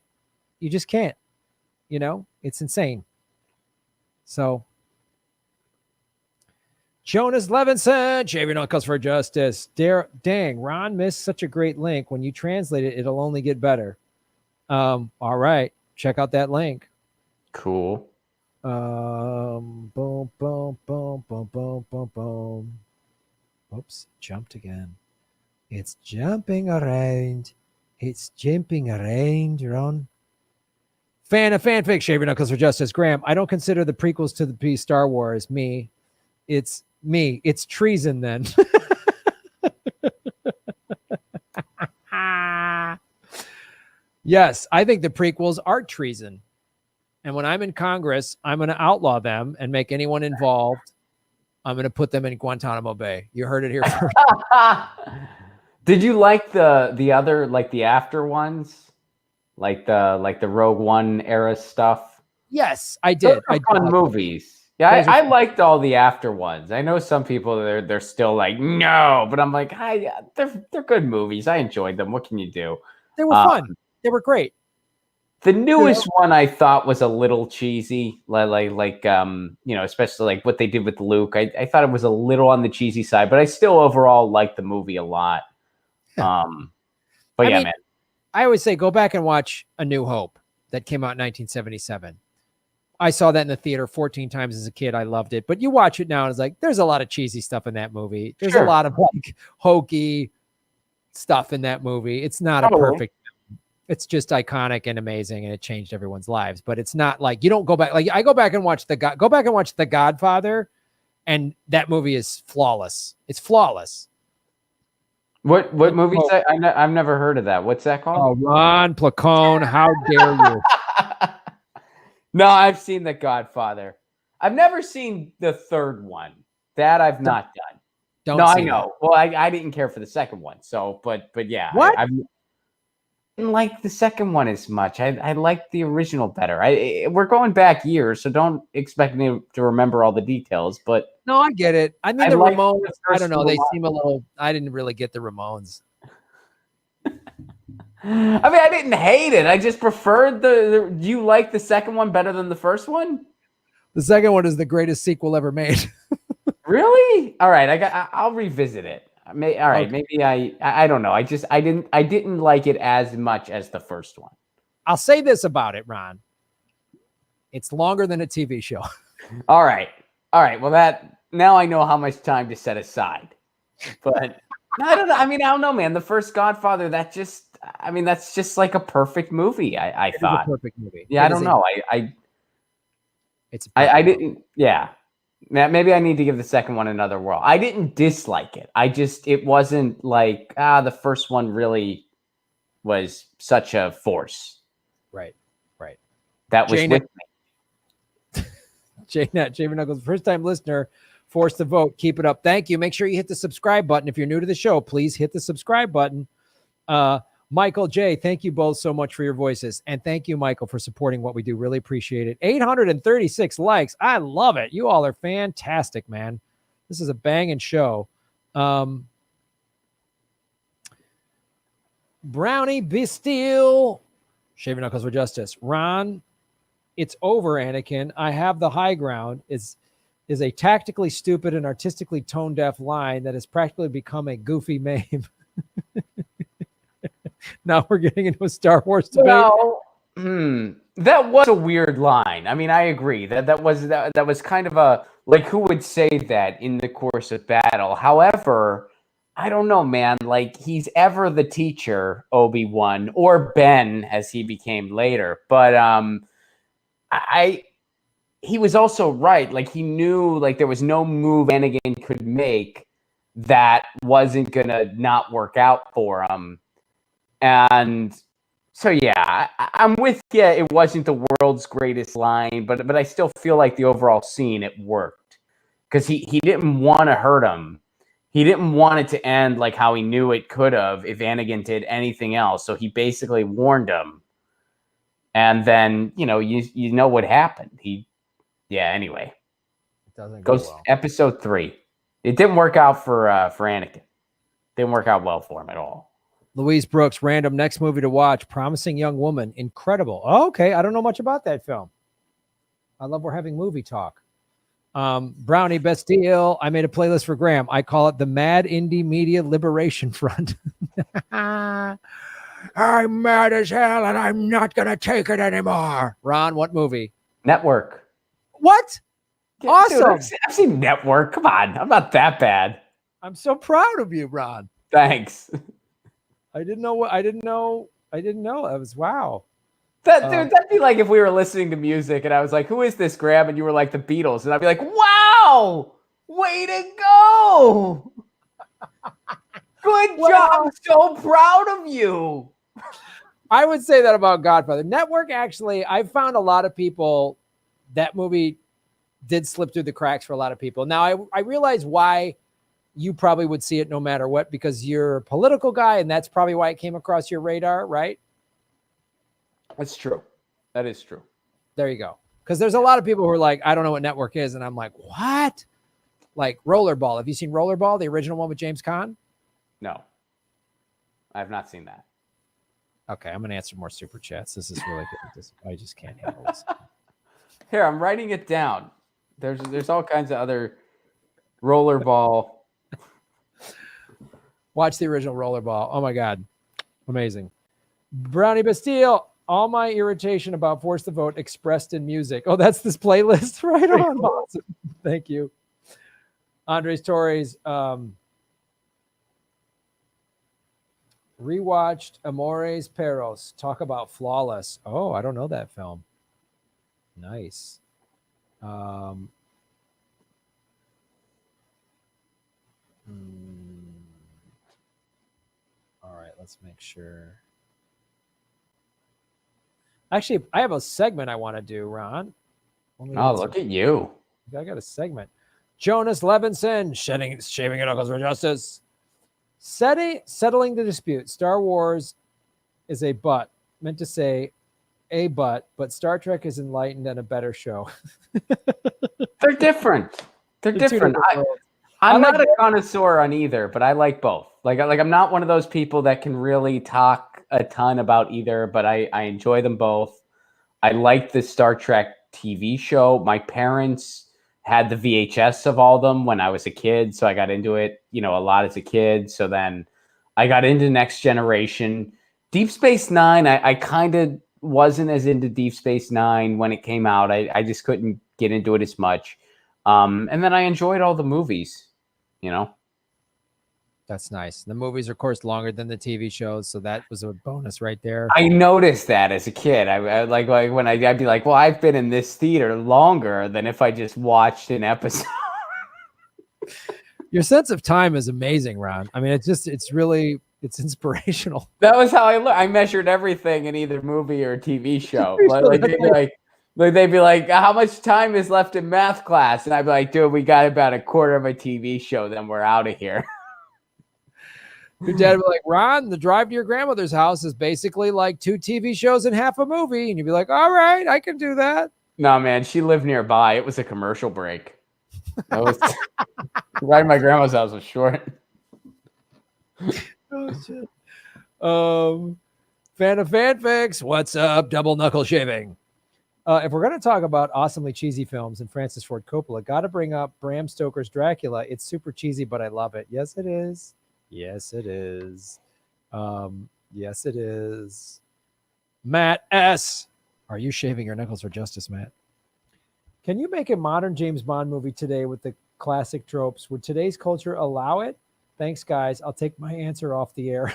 You just can't. It's insane. So, Jonas Levinson, shaving knuckles for justice. Dang, Ron missed such a great link. When you translate it, it'll only get better. All right, check out that link. Cool. Boom, boom, boom, boom, boom, boom, boom. Oops, jumped again. It's jumping around. It's jumping around, Ron. Fan of fanfic, shaving knuckles for justice. Graham, I don't consider the prequels to the Star Wars. It's me. It's treason then. Yes, I think the prequels are treason. And when I'm in Congress, I'm going to outlaw them and make anyone involved. I'm going to put them in Guantanamo Bay. You heard it here first. Did you like the other, like the after ones, like the Rogue One era stuff? Yes, I did. Those are fun movies. Yeah, I liked all the after ones. I know some people they're still like no, but I'm like, they're good movies. I enjoyed them. What can you do? They were fun. They were great. The newest one I thought was a little cheesy, especially like what they did with Luke. I thought it was a little on the cheesy side, but I still overall liked the movie a lot. But man, I always say go back and watch A New Hope that came out in 1977. I saw that in the theater 14 times as a kid. I loved it, but you watch it now and it's like there's a lot of cheesy stuff in that movie. There's a lot of like hokey stuff in that movie. It's not a perfect. It's just iconic and amazing, and it changed everyone's lives. But it's not like you don't go back. Like I go back and watch The Godfather, and that movie is flawless. It's flawless. What movie is that? I've never heard of that. What's that called? Oh, Ron Placone, how dare you? No, I've seen The Godfather. I've never seen the third one. That I've not done. I know. Well, I didn't care for the second one. So, but yeah. What? I didn't like the second one as much. I liked the original better. We're going back years, so don't expect me to remember all the details. But no, I get it. I mean, the Ramones. I don't know. They seem a little. I didn't really get the Ramones. I mean, I didn't hate it. I just preferred do you like the second one better than the first one? The second one is the greatest sequel ever made. Really? All right. I'll revisit it. All right. Okay. Maybe I don't know. I didn't like it as much as the first one. I'll say this about it, Ron. It's longer than a TV show. All right. Well, now I know how much time to set aside. But I don't know. I mean, I don't know, man. The first Godfather, that's just like a perfect movie. I thought. It's a perfect movie. Yeah, I don't know. I didn't. Yeah. Maybe I need to give the second one another whirl. I didn't dislike it. It wasn't like, the first one really was such a force. Right. That was with me. JNet, Jamie Knuckles, first-time listener, forced to vote. Keep it up. Thank you. Make sure you hit the subscribe button. If you're new to the show, please hit the subscribe button. Michael J., thank you both so much for your voices. And thank you, Michael, for supporting what we do. Really appreciate it. 836 likes. I love it. You all are fantastic, man. This is a banging show. Brownie Bastille. Shaving Knuckles for Justice. Ron, it's over, Anakin. I have the high ground. Is a tactically stupid and artistically tone-deaf line that has practically become a goofy meme. Now we're getting into a Star Wars debate. Well, that was a weird line. I mean, I agree that was kind of a like who would say that in the course of battle. However, I don't know, man. Like he's ever the teacher, Obi-Wan, or Ben as he became later. But he was also right. Like, he knew like there was no move Anakin could make that wasn't gonna not work out for him. And so yeah, I'm with you. It wasn't the world's greatest line, but I still feel like the overall scene, it worked because he didn't want to hurt him. He didn't want it to end like how he knew it could have if Anakin did anything else. So he basically warned him. And then, you know what happened. Anyway. It doesn't go Goes well. episode 3. It didn't work out for Anakin. Didn't work out well for him at all. Louise Brooks, random next movie to watch. Promising Young Woman. Incredible. Oh, okay. I don't know much about that film. I love we're having movie talk. Brownie Bastille. I made a playlist for Graham. I call it the Mad Indie Media Liberation Front. I'm mad as hell and I'm not going to take it anymore. Ron, what movie? Network. What? Yeah, awesome. Dude, I've seen Network. Come on. I'm not that bad. I'm so proud of you, Ron. Thanks. I didn't know. That was wow. Dude, that'd be like if we were listening to music and I was like, who is this, Graham? And you were like the Beatles. And I'd be like, wow, way to go. Good job. I'm so proud of you. I would say that about Godfather. Network, actually, I've found a lot of people, that movie did slip through the cracks for a lot of people. Now, I realize why you probably would see it no matter what, because you're a political guy, and that's probably why it came across your radar, right? That's true. That is true. There you go. Because there's a lot of people who are like, I don't know what Network is. And I'm like, what? Like Rollerball. Have you seen Rollerball, the original one with James Caan? No. I have not seen that. Okay, I'm going to answer more super chats. This is really good. I just can't handle this. Here, I'm writing it down. There's all kinds of other Rollerball. Watch the original Rollerball. Oh, my God. Amazing. Brownie Bastille. All my irritation about Force the Vote expressed in music. Oh, that's this playlist. Right on. Awesome. Thank you. Andres Torres. Rewatched Amores Perros. Talk about Flawless. Oh, I don't know that film. Nice. All right, let's make sure. Actually, I have a segment I want to do, Ron. Oh, look at you. I got a segment. Jonas Levinson, shaving your knuckles for justice. Settling the dispute. Star Wars is a but. Meant to say a but Star Trek is enlightened and a better show. They're different. They're different. I'm not a connoisseur on either, but I like both. Like I'm not one of those people that can really talk a ton about either, but I enjoy them both. I like the Star Trek TV show. My parents had the VHS of all of them when I was a kid, so I got into it, a lot as a kid. So then I got into Next Generation. Deep Space Nine, I kind of wasn't as into Deep Space Nine when it came out. I just couldn't get into it as much. And then I enjoyed all the movies, That's nice. The movies are, of course, longer than the TV shows, so that was a bonus right there. I noticed that as a kid. I like when I'd be like, well, I've been in this theater longer than if I just watched an episode. Your sense of time is amazing, Ron. I mean, it's inspirational. That was how I measured everything in either movie or TV show. They'd be like, how much time is left in math class? And I'd be like, dude, we got about a quarter of a TV show, then we're out of here. Your dad would be like, Ron, the drive to your grandmother's house is basically like 2 TV shows and half a movie. And you'd be like, all right, I can do that. No, man, she lived nearby. It was a commercial break. Right, my grandma's house was short. Oh, shit. Fan of fanfics. What's up? Double knuckle shaving. If we're going to talk about awesomely cheesy films and Francis Ford Coppola, got to bring up Bram Stoker's Dracula. It's super cheesy, but I love it. Yes, it is. Yes, it is. Yes, it is. Matt S. Are you shaving your knuckles for justice, Matt? Can you make a modern James Bond movie today with the classic tropes? Would today's culture allow it? Thanks, guys. I'll take my answer off the air.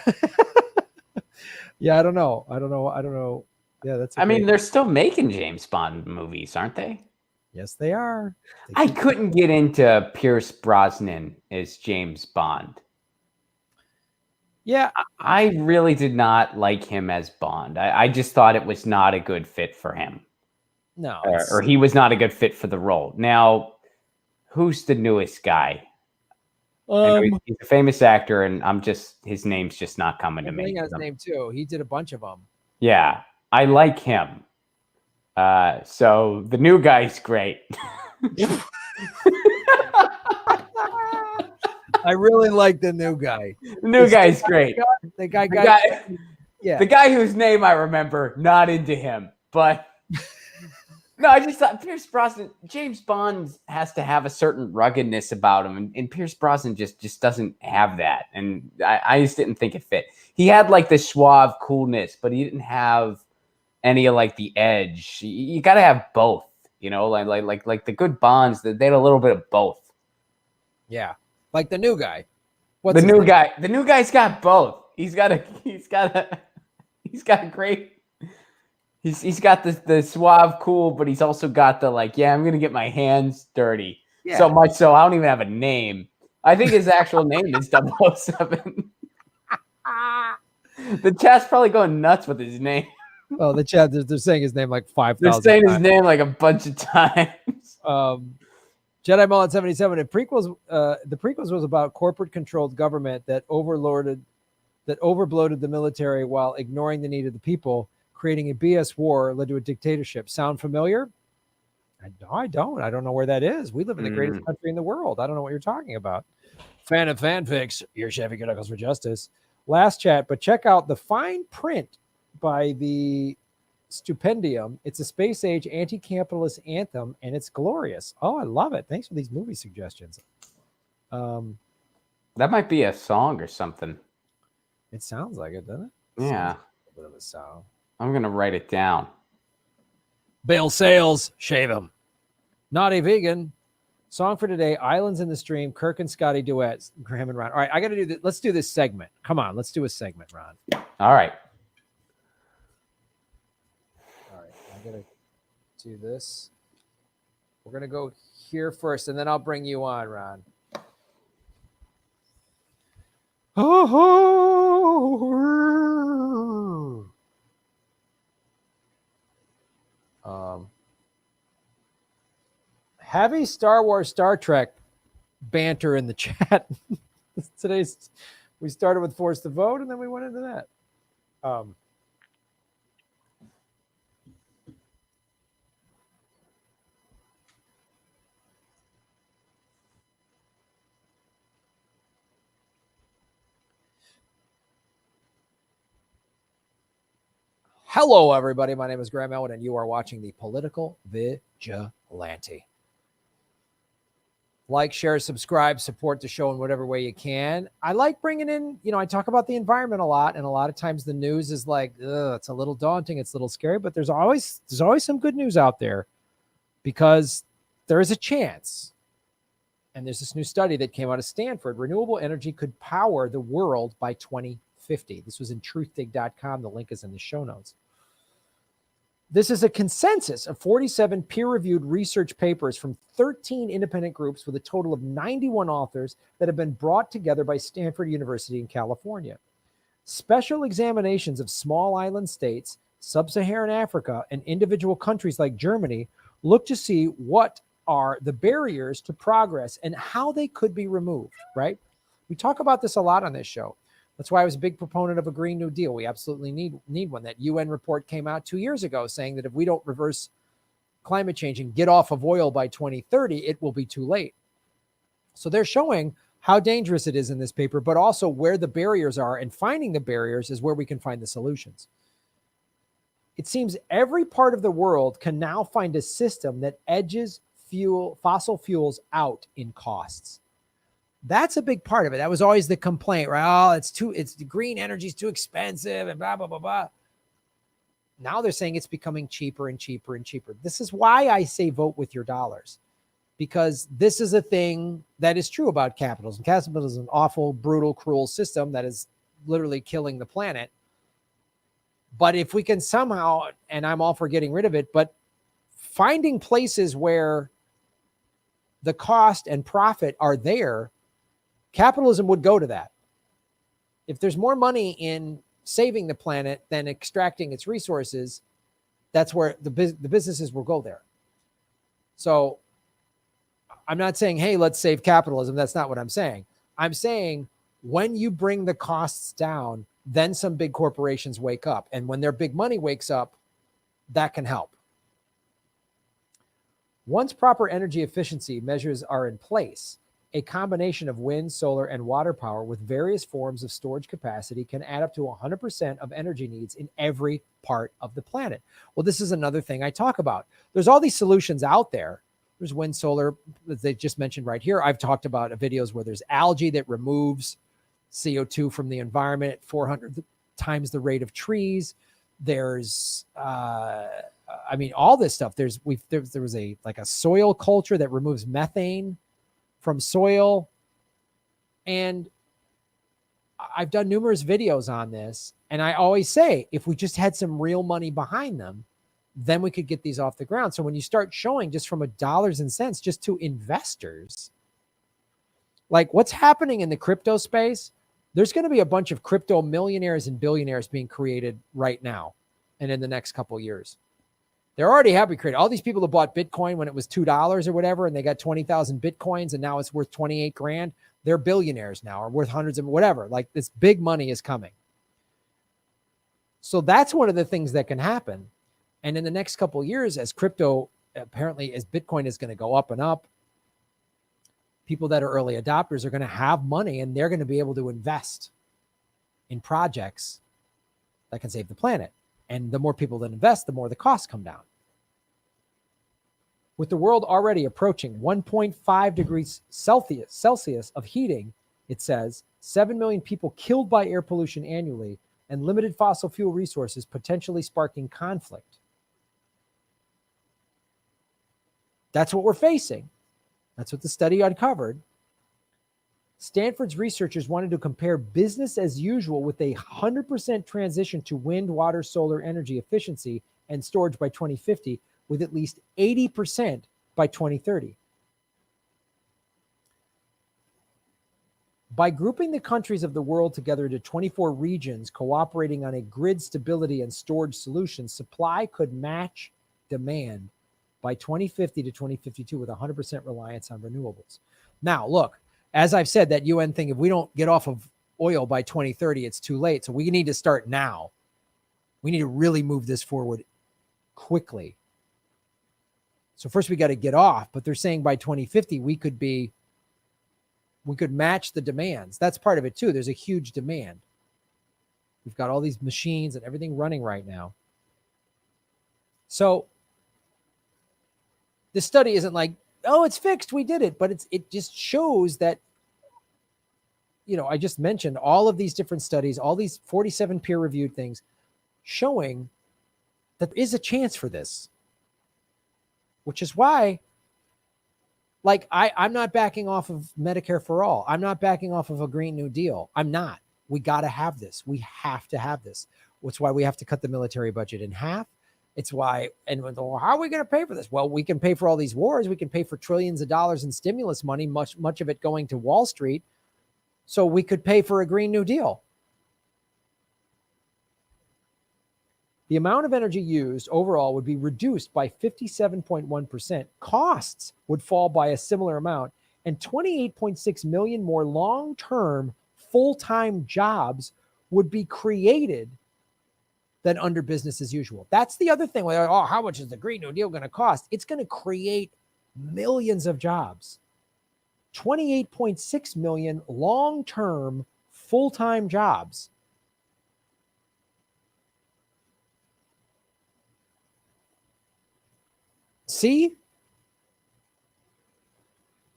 Yeah, I don't know. Yeah, that's. I mean, they're still making James Bond movies, aren't they? Yes, they are. I couldn't get into Pierce Brosnan as James Bond. Yeah. I really did not like him as Bond. I just thought it was not a good fit for him. No. Or he was not a good fit for the role. Now, who's the newest guy? He's a famous actor, and his name's just not coming to me. His name too. He did a bunch of them. Yeah, I like him. So the new guy's great. I really like the new guy. The new guy's great. The guy, yeah. The guy whose name I remember, not into him, but no, I just thought Pierce Brosnan, James Bond has to have a certain ruggedness about him, and Pierce Brosnan just doesn't have that, and I just didn't think it fit. He had like the suave coolness, but he didn't have any of like the edge. You got to have both, you know, like the good Bonds, they had a little bit of both. Yeah. Like the new guy. The new guy's got both. He's got a great. He's got the suave cool, but he's also got the like, yeah, I'm gonna get my hands dirty. Yeah. So much so I don't even have a name. I think his actual name is 007. The chat's probably going nuts with his name. Oh, the chat, they're saying his name like 5,000 times. They're saying his name like a bunch of times. Jedi Mullet 77. The prequels was about corporate-controlled government that overbloated the military while ignoring the need of the people, creating a BS war led to a dictatorship. Sound familiar? I don't. I don't know where that is. We live in the greatest country in the world. I don't know what you're talking about. Fan of fanfics. Your Chevy Knuckles for Justice. Last chat, but check out the fine print by the Stupendium. It's a space age anti-capitalist anthem, and it's glorious. Oh, I love it. Thanks for these movie suggestions. That might be a song or something. It sounds like it, doesn't it? Yeah. A bit of a song. I'm gonna write it down. Bail Sales, shave him. Not a vegan. Song for today, Islands in the Stream, Kirk and Scotty duets, Graham and Ron. All right, I got to do this. Let's do this segment. Come on, let's do a segment, Ron. All right. I'm going to do this. We're going to go here first, and then I'll bring you on, Ron. Heavy Star Wars, Star Trek banter in the chat. We started with Force the Vote, and then we went into that. Hello, everybody. My name is Graham Elwood, and you are watching the Political Vigilante. Like, share, subscribe, support the show in whatever way you can. I like bringing in, I talk about the environment a lot, and a lot of times the news is like, it's a little daunting, it's a little scary, but there's always some good news out there because there is a chance. And there's this new study that came out of Stanford. Renewable energy could power the world by 2050. This was in truthdig.com. The link is in the show notes. This is a consensus of 47 peer-reviewed research papers from 13 independent groups with a total of 91 authors that have been brought together by Stanford University in California. Special examinations of small island states, sub-Saharan Africa, and individual countries like Germany look to see what are the barriers to progress and how they could be removed, right? We talk about this a lot on this show. That's why I was a big proponent of a Green New Deal. We absolutely need one. That UN report came out 2 years ago saying that if we don't reverse climate change and get off of oil by 2030, it will be too late. So they're showing how dangerous it is in this paper, but also where the barriers are, and finding the barriers is where we can find the solutions. It seems every part of the world can now find a system that edges fossil fuels out in costs. That's a big part of it. That was always the complaint, right? Oh, it's green energy is too expensive and blah, blah, blah, blah. Now they're saying it's becoming cheaper and cheaper and cheaper. This is why I say vote with your dollars, because this is a thing that is true about capitalism. Capitalism is an awful, brutal, cruel system that is literally killing the planet. But if we can somehow, and I'm all for getting rid of it, but finding places where the cost and profit are there, capitalism would go to that. If there's more money in saving the planet than extracting its resources, that's where the businesses will go there. So I'm not saying, hey, let's save capitalism. That's not what I'm saying. I'm saying when you bring the costs down, then some big corporations wake up. And when their big money wakes up, that can help. Once proper energy efficiency measures are in place, a combination of wind, solar, and water power with various forms of storage capacity can add up to 100% of energy needs in every part of the planet. Well, this is another thing I talk about. There's all these solutions out there. There's wind, solar, as they just mentioned right here. I've talked about videos where there's algae that removes CO2 from the environment at 400 times the rate of trees. There's, all this stuff. There was a soil culture that removes methane from soil. And I've done numerous videos on this. And I always say, if we just had some real money behind them, then we could get these off the ground. So when you start showing just from a dollars and cents, just to investors, like what's happening in the crypto space, there's going to be a bunch of crypto millionaires and billionaires being created right now and in the next couple of years. They're already have been created. All these people that bought Bitcoin when it was $2 or whatever, and they got 20,000 Bitcoins and now it's worth 28 grand. They're billionaires now, or worth hundreds of whatever. Like this big money is coming. So that's one of the things that can happen. And in the next couple of years, as crypto, apparently as Bitcoin is going to go up and up, people that are early adopters are going to have money and they're going to be able to invest in projects that can save the planet. And the more people that invest, the more the costs come down. With the world already approaching 1.5 degrees Celsius of heating, it says 7 million people killed by air pollution annually and limited fossil fuel resources potentially sparking conflict. That's what we're facing. That's what the study uncovered. Stanford's researchers wanted to compare business as usual with a 100% transition to wind, water, solar energy efficiency and storage by 2050, with at least 80% by 2030. By grouping the countries of the world together into 24 regions cooperating on a grid stability and storage solution, supply could match demand by 2050 to 2052 with 100% reliance on renewables. Now, look, as I've said, that UN thing, if we don't get off of oil by 2030, it's too late. So we need to start now. We need to really move this forward quickly. So first we got to get off, but they're saying by 2050, we could match the demands. That's part of it too. There's a huge demand. We've got all these machines and everything running right now. So this study isn't like, oh, it's fixed, we did it. But it just shows that, I just mentioned all of these different studies, all these 47 peer-reviewed things showing that there is a chance for this, which is why, like, I'm not backing off of Medicare for all. I'm not backing off of a Green New Deal. I'm not. We got to have this. We have to have this. That's why we have to cut the military budget in half. It's why, and how are we going to pay for this? Well, we can pay for all these wars. We can pay for trillions of dollars in stimulus money, much of it going to Wall Street. So we could pay for a Green New Deal. The amount of energy used overall would be reduced by 57.1%. Costs would fall by a similar amount, and 28.6 million more long-term full-time jobs would be created than under business as usual. That's the other thing. Oh, how much is the Green New Deal going to cost? It's going to create millions of jobs. 28.6 million long-term full-time jobs. See?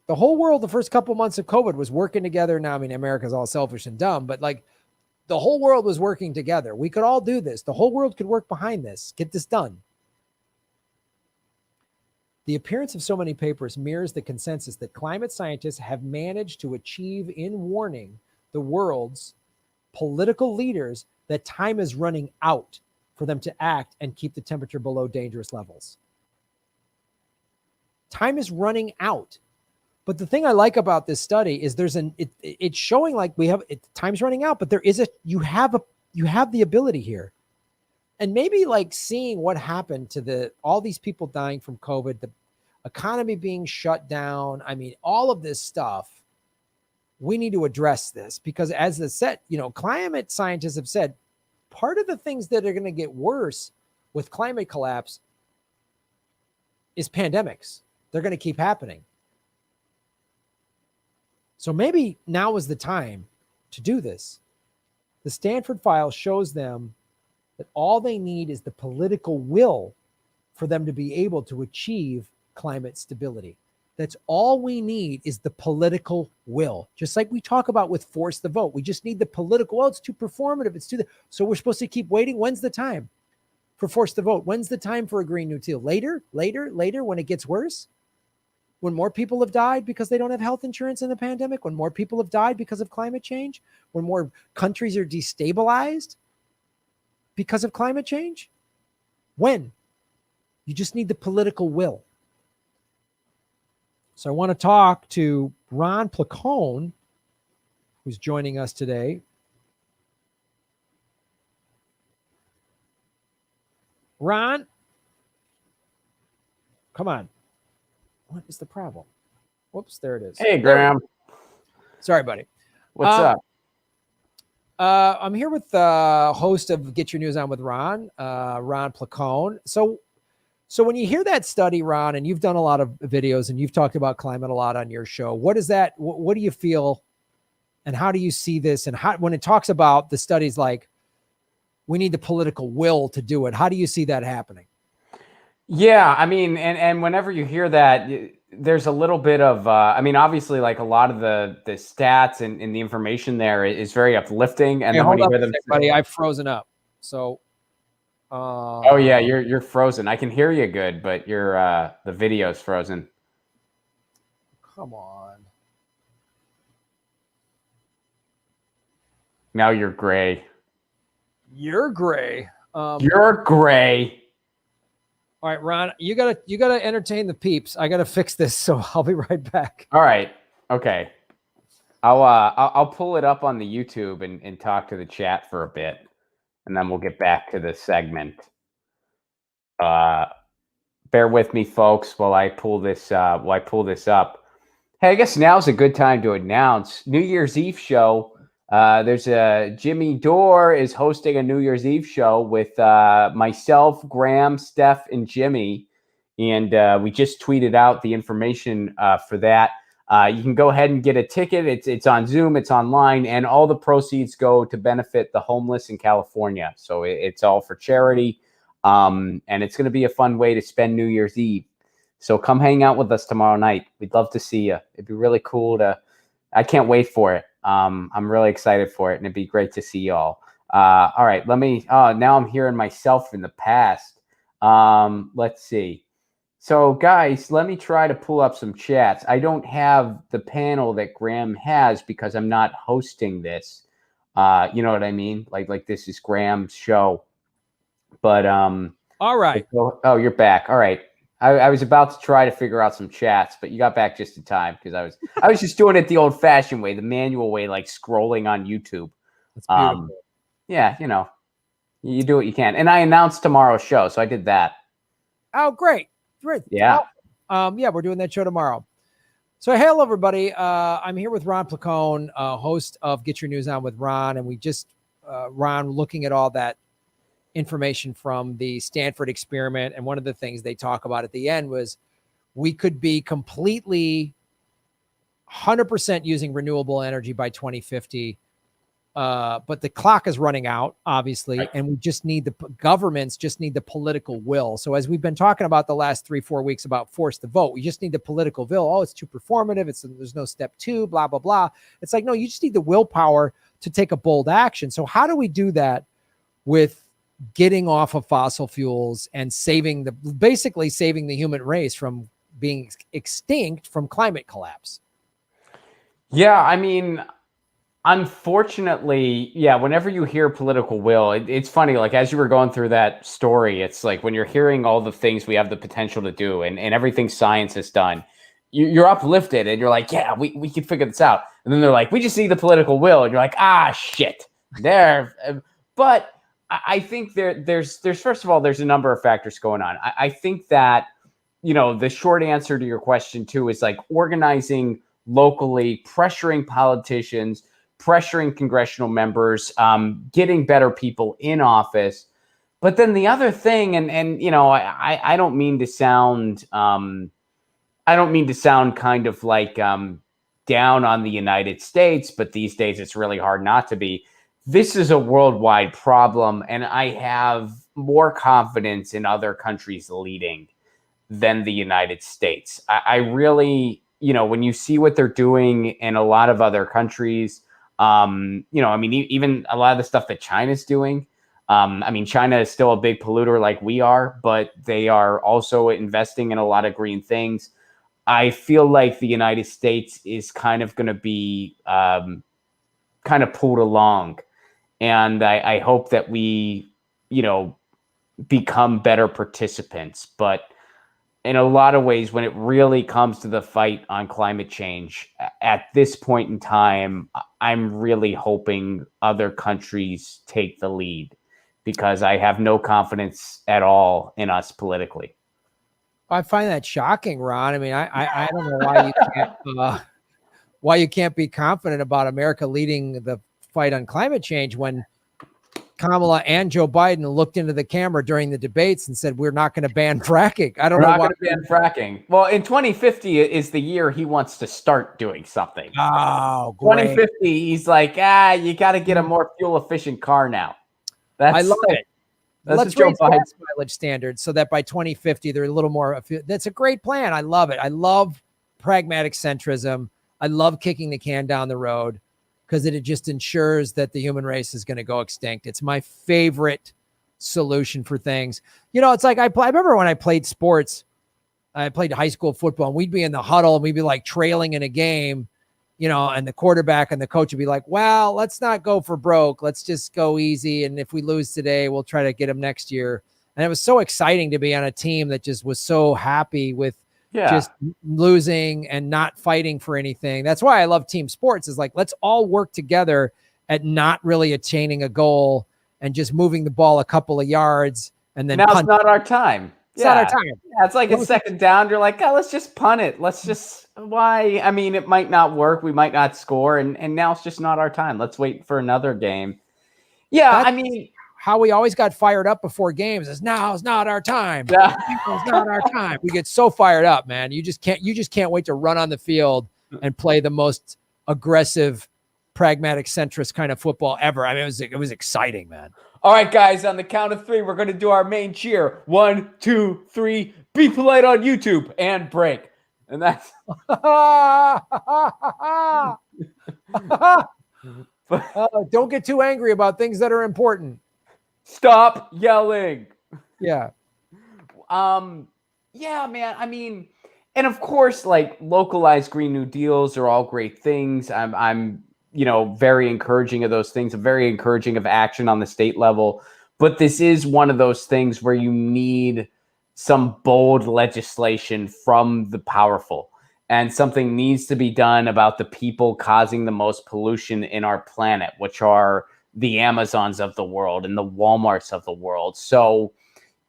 The whole world, the first couple months of COVID was working together. Now, America's all selfish and dumb, but the whole world was working together. We could all do this. The whole world could work behind this, get this done. The appearance of so many papers mirrors the consensus that climate scientists have managed to achieve in warning the world's political leaders that time is running out for them to act and keep the temperature below dangerous levels. Time is running out. But the thing I like about this study is it's showing like time's running out, but you have the ability here. And maybe like seeing what happened to all these people dying from COVID, the economy being shut down. I mean, all of this stuff, we need to address this because as climate scientists have said, part of the things that are going to get worse with climate collapse is pandemics. They're going to keep happening. So maybe now is the time to do this. The Stanford file shows them that all they need is the political will for them to be able to achieve climate stability. That's all we need is the political will. Just like we talk about with force the vote. We just need the political, well, it's too performative. So we're supposed to keep waiting. When's the time for force the vote? When's the time for a Green New Deal? Later, when it gets worse? When more people have died because they don't have health insurance in the pandemic? When more people have died because of climate change? When more countries are destabilized because of climate change? When? You just need the political will. So I want to talk to Ron Placone, who's joining us today. Ron, come on. What is the problem? Whoops, there it is. Hey, Graham. Sorry, buddy. What's up? I'm here with the host of Get Your News On with Ron, Ron Placone. So when you hear that study, Ron, and you've done a lot of videos and you've talked about climate a lot on your show, what do you feel and how do you see this? And when it talks about the studies, like we need the political will to do it, how do you see that happening? Yeah, I mean, and whenever you hear that, there's a little bit of, obviously, like a lot of the stats and the information there is very uplifting. And then when you hear them, buddy, I've frozen up. So, oh yeah, you're frozen. I can hear you good, but the video's frozen. Come on. Now you're gray. You're gray. You're gray. All right, Ron, you gotta entertain the peeps. I gotta fix this, so I'll be right back. All right. Okay. I'll pull it up on the YouTube and talk to the chat for a bit, and then we'll get back to the segment. Bear with me, folks, while I pull this up. Hey, I guess now's a good time to announce New Year's Eve show. There's Jimmy Dore is hosting a New Year's Eve show with myself, Graham, Steph, and Jimmy. And we just tweeted out the information for that. You can go ahead and get a ticket. It's on Zoom, it's online, and all the proceeds go to benefit the homeless in California. So it's all for charity. And it's going to be a fun way to spend New Year's Eve. So come hang out with us tomorrow night. We'd love to see you. It'd be really cool I can't wait for it. I'm really excited for it, and it'd be great to see y'all. All right, now I'm hearing myself in the past. Let's see. So guys, let me try to pull up some chats. I don't have the panel that Graham has because I'm not hosting this. You know what I mean? Like this is Graham's show. But all right. Oh, you're back. All right. I was about to try to figure out some chats, but you got back just in time because I was just doing it the old-fashioned way, the manual way, like scrolling on YouTube. That's beautiful. Yeah, you do what you can. And I announced tomorrow's show, so I did that. Oh, great. Yeah. Yeah, we're doing that show tomorrow. So, hello, everybody. I'm here with Ron Placone, host of Get Your News On with Ron, and we just, Ron, looking at all that information from the Stanford experiment. And one of the things they talk about at the end was we could be completely 100% using renewable energy by 2050. But the clock is running out, obviously, right. And we just need governments just need the political will. So as we've been talking about the last 3-4 weeks about force the vote, we just need the political will. Oh, it's too performative. There's no step 2, blah, blah, blah. It's like, no, you just need the willpower to take a bold action. So how do we do that with getting off of fossil fuels and basically saving the human race from being extinct from climate collapse? Yeah, I mean, Unfortunately, yeah, whenever you hear political will, it's funny, like as you were going through that story, it's like when you're hearing all the things we have the potential to do and everything science has done, you're uplifted and you're like, yeah, we can figure this out. And then they're like, we just need the political will. And you're like, ah, shit. There. But I think there's first of all, there's a number of factors going on. I think that, the short answer to your question too is like organizing locally, pressuring politicians, pressuring congressional members, getting better people in office. But then the other thing, and I don't mean to sound kind of like down on the United States, but these days it's really hard not to be. This is a worldwide problem, and I have more confidence in other countries leading than the United States. I really, when you see what they're doing in a lot of other countries, even a lot of the stuff that China's doing. China is still a big polluter like we are, but they are also investing in a lot of green things. I feel like the United States is kind of going to be kind of pulled along. And I hope that we, become better participants. But in a lot of ways, when it really comes to the fight on climate change, at this point in time, I'm really hoping other countries take the lead because I have no confidence at all in us politically. I find that shocking, Ron. I mean, I don't know why you can't be confident about America leading the fight on climate change when Kamala and Joe Biden looked into the camera during the debates and said, we're not going to ban fracking. I don't know why. We're not going to ban fracking. Well, in 2050 is the year he wants to start doing something. Oh, great. 2050, he's like, you got to get a more fuel efficient car now. I love it. Let's raise gas mileage standards so that by 2050, they're a little more. That's a great plan. I love it. I love pragmatic centrism. I love kicking the can down the road because it just ensures that the human race is going to go extinct. It's my favorite solution for things. It's like I remember when I played sports, I played high school football, and we'd be in the huddle and we'd be like trailing in a game, and the quarterback and the coach would be like, well, let's not go for broke. Let's just go easy. And if we lose today, we'll try to get them next year. And it was so exciting to be on a team that just was so happy with just losing and not fighting for anything. That's why I love team sports is like, let's all work together at not really attaining a goal and just moving the ball a couple of yards. And then now it's not our time. It's not our time. Yeah, it's like it's second down. You're like, let's just punt it. Let's just, why? I mean, it might not work. We might not score. And now it's just not our time. Let's wait for another game. Yeah, that's how we always got fired up before games is now it's not our time. Yeah. It's not our time. We get so fired up, man. You just can't wait to run on the field and play the most aggressive, pragmatic, centrist kind of football ever. I mean, it was exciting, man. All right, guys, on the count of 3, we're going to do our main cheer. 1, 2, 3, be polite on YouTube and break. And that's don't get too angry about things that are important. Stop yelling. Yeah. Yeah, man. I mean, and of course, like localized Green New Deals are all great things. I'm very encouraging of those things. I'm very encouraging of action on the state level. But this is one of those things where you need some bold legislation from the powerful. And something needs to be done about the people causing the most pollution in our planet, which are the Amazons of the world and the Walmarts of the world. So,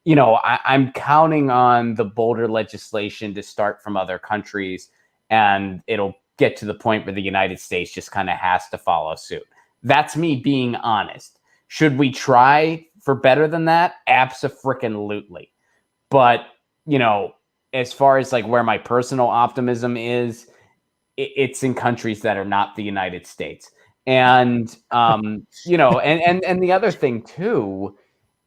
I'm counting on the bolder legislation to start from other countries, and it'll get to the point where the United States just kind of has to follow suit. That's me being honest. Should we try for better than that? Abso-frickin-lutely. But, as far as like where my personal optimism is, it's in countries that are not the United States. And, and the other thing too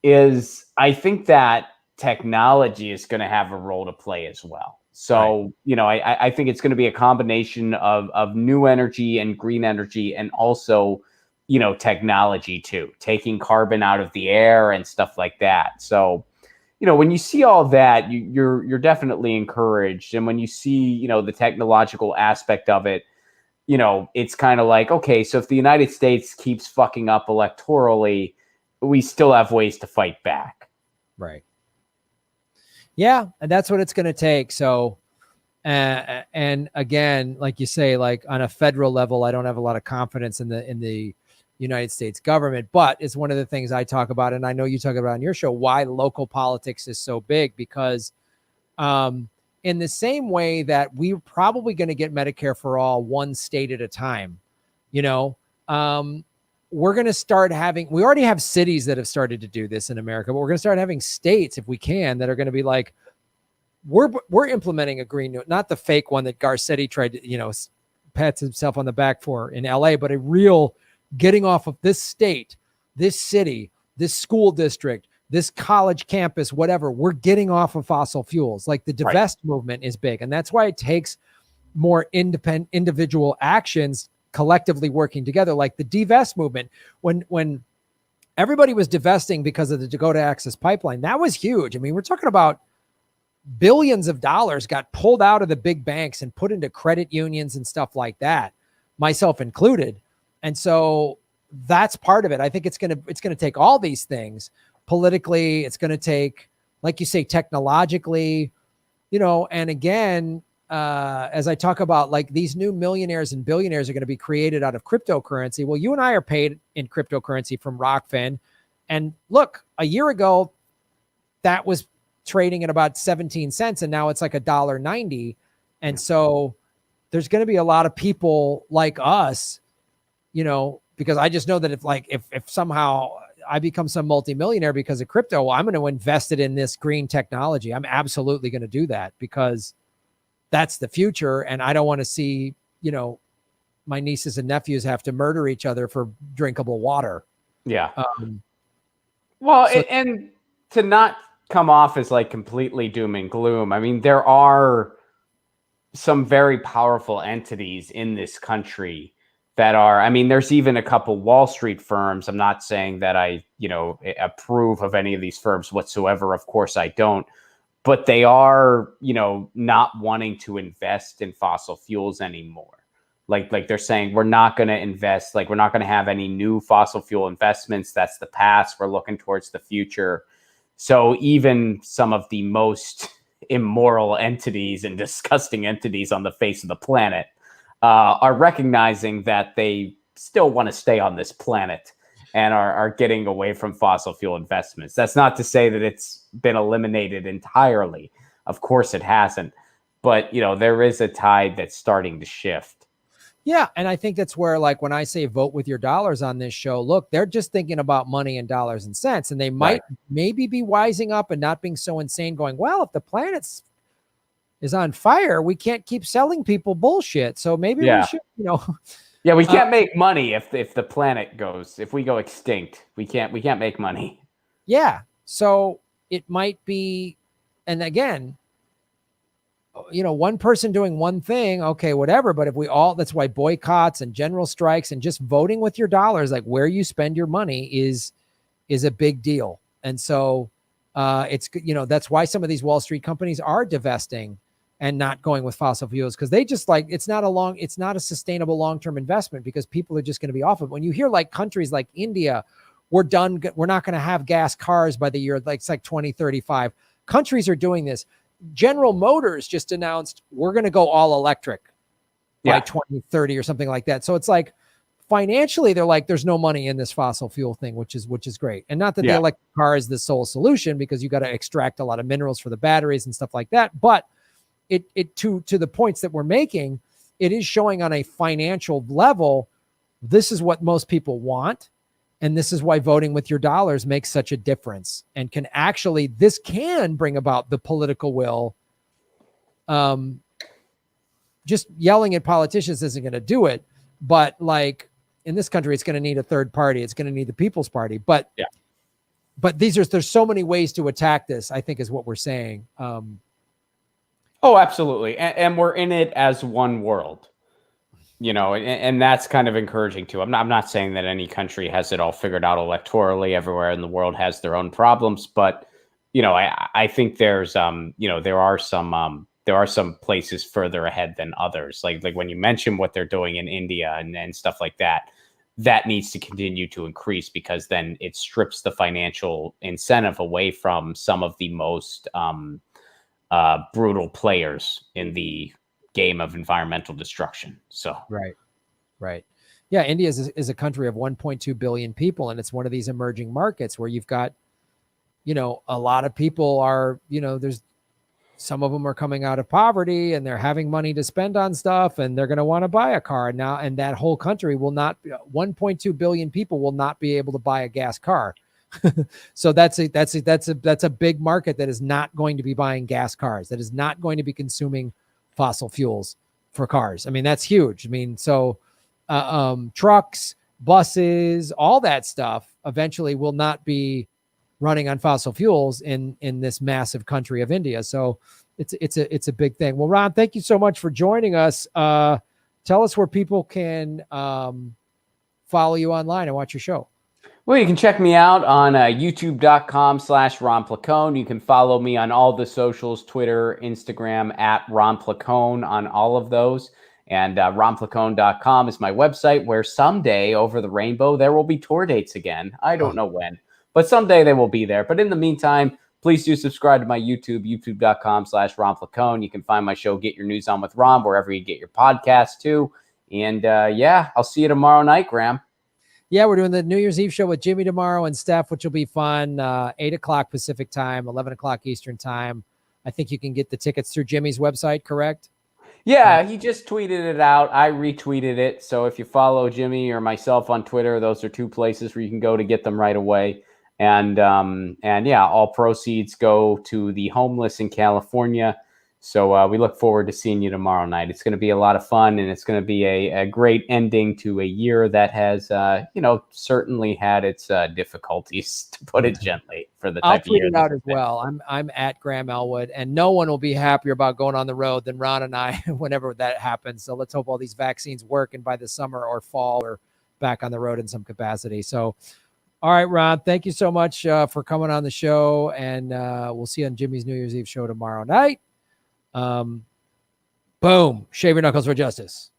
is I think that technology is going to have a role to play as well. So, right. I think it's going to be a combination of new energy and green energy and also, technology too, taking carbon out of the air and stuff like that. So, when you see all that, you're definitely encouraged. And when you see, the technological aspect of it, it's kind of like, okay, so if the United States keeps fucking up electorally, we still have ways to fight back. Right. Yeah, and that's what it's going to take. So, and again, like you say, like on a federal level, I don't have a lot of confidence in the United States government, but it's one of the things I talk about, and I know you talk about on your show, why local politics is so big, because in the same way that we're probably going to get Medicare for all one state at a time, we're going to start having, we already have cities that have started to do this in America, but we're going to start having states, if we can, that are going to be like, we're implementing a green new, not the fake one that Garcetti tried to, pats himself on the back for in LA, but a real getting off of this state, this city, this school district, this college campus, whatever. We're getting off of fossil fuels. Like the divest movement is big. And that's why it takes more independent individual actions collectively working together. Like the divest movement, when everybody was divesting because of the Dakota Access Pipeline, that was huge. I mean, we're talking about billions of dollars got pulled out of the big banks and put into credit unions and stuff like that, myself included. And so that's part of it. I think it's going to take all these things politically. It's going to take, like you say, technologically, and again, as I talk about, like these new millionaires and billionaires are going to be created out of cryptocurrency. Well, you and I are paid in cryptocurrency from Rockfin. And look, a year ago, that was trading at about 17 cents, and now it's like $1.90. And so there's going to be a lot of people like us, because I just know that if somehow I become some multimillionaire because of crypto, well, I'm going to invest it in this green technology. I'm absolutely going to do that because that's the future. And I don't want to see, my nieces and nephews have to murder each other for drinkable water. Yeah. And to not come off as like completely doom and gloom, I mean, there are some very powerful entities in this country that are, I mean, there's even a couple Wall Street firms. I'm not saying that I, approve of any of these firms whatsoever. Of course I don't, but they are, not wanting to invest in fossil fuels anymore. Like they're saying, we're not going to invest, like we're not going to have any new fossil fuel investments. That's the past. We're looking towards the future. So even some of the most immoral entities and disgusting entities on the face of the planet are recognizing that they still want to stay on this planet and are getting away from fossil fuel investments. That's not to say that it's been eliminated entirely. Of course it hasn't. But, there is a tide that's starting to shift. Yeah. And I think that's where, like, when I say vote with your dollars on this show, look, they're just thinking about money and dollars and cents. And they might maybe be wising up and not being so insane going, well, if the planet's is on fire, we can't keep selling people bullshit. So maybe we should, Yeah, we can't make money if the planet goes, if we go extinct, we can't make money. Yeah. So it might be, and again, one person doing one thing, okay, whatever. But if we all, that's why boycotts and general strikes and just voting with your dollars, like where you spend your money is a big deal. And so it's, that's why some of these Wall Street companies are divesting and not going with fossil fuels, because they just it's not a sustainable long-term investment because people are just going to be off of it. When you hear like countries like India, we're done, we're not going to have gas cars by the year, it's like 2035. Countries are doing this. General Motors just announced we're going to go all electric by 2030 or something like that. So it's like financially, they're like, there's no money in this fossil fuel thing, which is great. And not that the electric car is the sole solution, because you got to extract a lot of minerals for the batteries and stuff like that. But it to the points that we're making, it is showing on a financial level, this is what most people want. And this is why voting with your dollars makes such a difference and this can bring about the political will. Just yelling at politicians isn't going to do it. But like in this country, it's going to need a third party. It's going to need the People's Party. But there's so many ways to attack this, I think, is what we're saying. Oh, absolutely. And we're in it as one world, and that's kind of encouraging too. I'm not saying that any country has it all figured out electorally. Everywhere in the world has their own problems, but, I think there's, there are some there are some places further ahead than others. Like when you mention what they're doing in India and stuff like that, that needs to continue to increase, because then it strips the financial incentive away from some of the most brutal players in the game of environmental destruction. So right. Yeah, India is a country of 1.2 billion people, and it's one of these emerging markets where you've got, a lot of people are, there's some of them are coming out of poverty and they're having money to spend on stuff, and they're going to want to buy a car now. And that whole country will not, 1.2 billion people will not be able to buy a gas car. So that's a big market that is not going to be buying gas cars, that is not going to be consuming fossil fuels for cars. I mean, that's huge. I mean, so trucks, buses, all that stuff eventually will not be running on fossil fuels in this massive country of India. So it's a big thing. Well, Ron, thank you so much for joining us. Tell us where people can follow you online and watch your show. Well, you can check me out on youtube.com/Ron Placone. You can follow me on all the socials, Twitter, Instagram, @Ron Placone on all of those. And ronplacone.com is my website, where someday over the rainbow, there will be tour dates again. I don't know when, but someday they will be there. But in the meantime, please do subscribe to my YouTube, youtube.com/Ron Placone. You can find my show, Get Your News On with Ron, wherever you get your podcasts too. And I'll see you tomorrow night, Graham. Yeah, we're doing the New Year's Eve show with Jimmy tomorrow and Steph, which will be fun. 8 o'clock Pacific time, 11 o'clock Eastern time. I think you can get the tickets through Jimmy's website, correct? Yeah, he just tweeted it out. I retweeted it. So if you follow Jimmy or myself on Twitter, those are two places where you can go to get them right away. And all proceeds go to the homeless in California. So we look forward to seeing you tomorrow night. It's going to be a lot of fun, and it's going to be a great ending to a year that has, certainly had its difficulties, to put it gently, for the type of year. I'll tweet it out as well. I'm at Graham Elwood, and no one will be happier about going on the road than Ron and I whenever that happens. So let's hope all these vaccines work, and by the summer or fall, we're back on the road in some capacity. So, all right, Ron, thank you so much for coming on the show, and we'll see you on Jimmy's New Year's Eve show tomorrow night. Boom. Shave your knuckles for justice.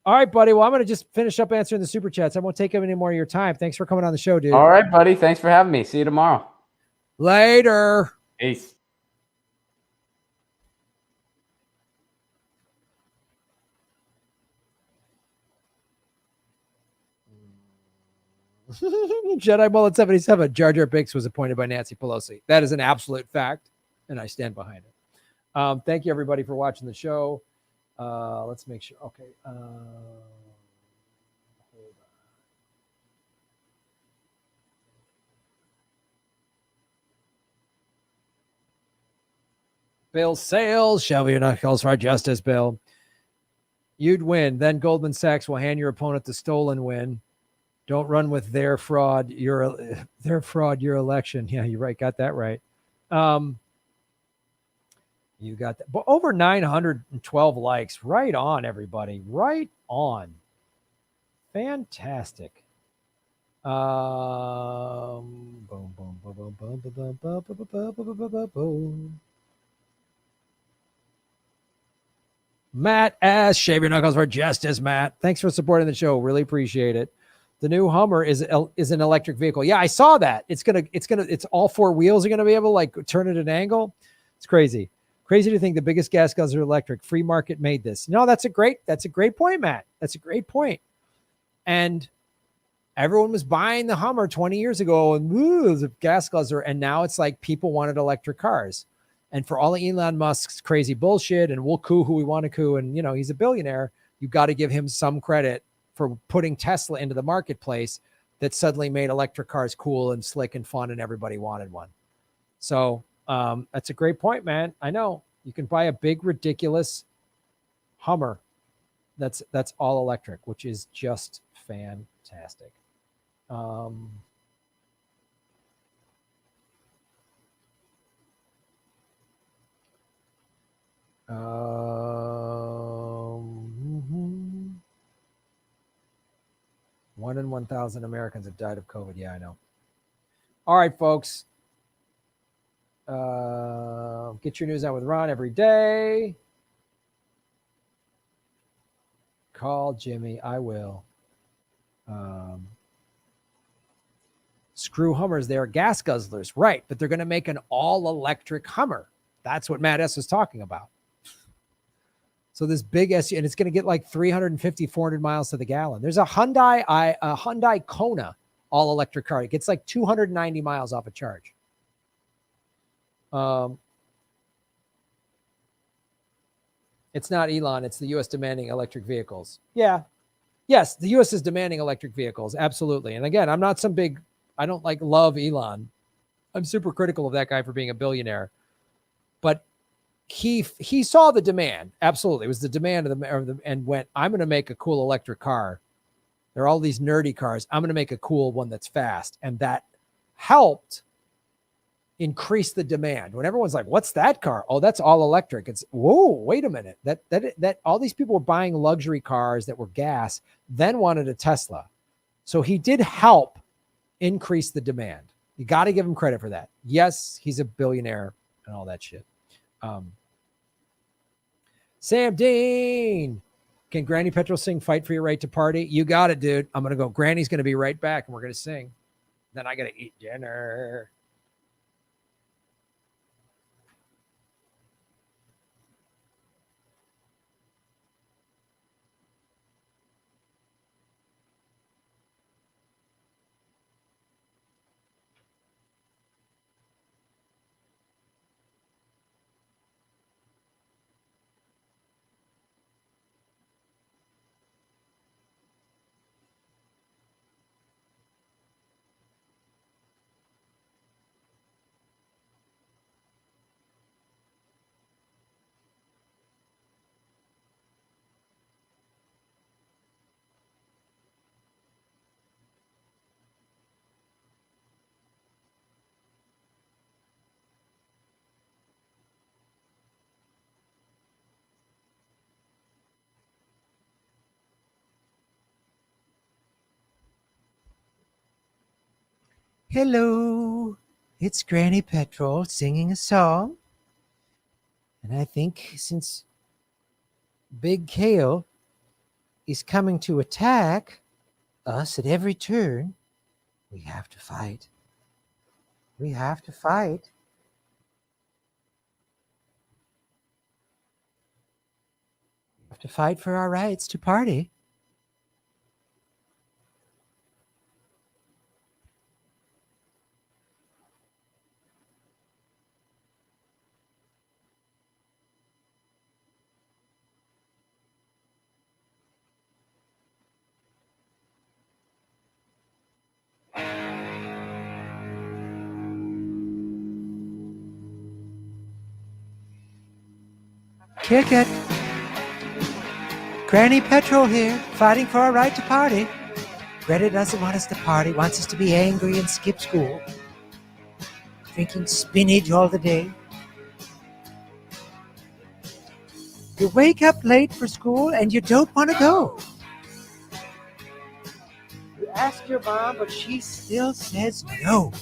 All right, buddy. Well, I'm going to just finish up answering the super chats. I won't take up any more of your time. Thanks for coming on the show, dude. All right, buddy. Thanks for having me. See you tomorrow. Later. Peace. Jedi Bullet 77. Jar Jar Binks was appointed by Nancy Pelosi. That is an absolute fact, and I stand behind it. Thank you, everybody, for watching the show. Let's make sure. Okay. Hold on. Bill Sales, shove your knuckles for justice, Bill. You'd win. Then Goldman Sachs will hand your opponent the stolen win. Don't run with their fraud. Your election. Yeah, you're right. Got that right. You got that. But over 912 likes. Right on, everybody. Right on. Fantastic. Boom, boom, boom, boom, boom, boom, boom, boom, boom, boom. Matt S. Shave your knuckles for justice, Matt. Thanks for supporting the show. Really appreciate it. The new Hummer is an electric vehicle. Yeah, I saw that. It's all four wheels are gonna be able to like turn at an angle. It's crazy. Crazy to think the biggest gas guzzler electric. Free market made this. No, that's a great point, Matt. That's a great point. And everyone was buying the Hummer 20 years ago and it was a gas guzzler. And now it's like people wanted electric cars. And for all of Elon Musk's crazy bullshit, and we'll coup who we want to coup, and he's a billionaire, you got to give him some credit for putting Tesla into the marketplace that suddenly made electric cars cool and slick and fun, and everybody wanted one. So that's a great point, man. I know you can buy a big, ridiculous Hummer that's all electric, which is just fantastic. One in 1,000 Americans have died of COVID. Yeah, I know. All right, folks. Get Get your news out with Ron every day. Call Jimmy. I will. Screw Hummers. They are gas guzzlers. Right. But they're going to make an all-electric Hummer. That's what Matt S. was talking about. So this big SUV, and it's going to get like 350, 400 miles to the gallon. There's a Hyundai Kona all-electric car. It gets like 290 miles off a charge. It's not Elon. It's the U.S. demanding electric vehicles. Yeah. Yes, the U.S. is demanding electric vehicles. Absolutely. And again, I'm not some big, I don't like love Elon. I'm super critical of that guy for being a billionaire. But he saw the demand. Absolutely. It was the demand of the and went, I'm going to make a cool electric car. There are all these nerdy cars. I'm going to make a cool one that's fast. And that helped increase the demand. When everyone's like, what's that car? Oh, that's all electric. It's, whoa, wait a minute. That all these people were buying luxury cars that were gas, then wanted a Tesla. So he did help increase the demand. You got to give him credit for that. Yes, he's a billionaire and all that shit. Sam Dean, can Granny Petrol sing Fight for Your Right to Party? You got it, dude. I'm going to go. Granny's going to be right back and we're going to sing. Then I got to eat dinner. Hello, it's Granny Petrol singing a song. And I think since Big Kale is coming to attack us at every turn, we have to fight. We have to fight. We have to fight for our rights to party. Kick it. Granny Petrol here, fighting for our right to party. Greta doesn't want us to party, wants us to be angry and skip school. Drinking spinach all the day. You wake up late for school and you don't want to go. You ask your mom, but she still says no.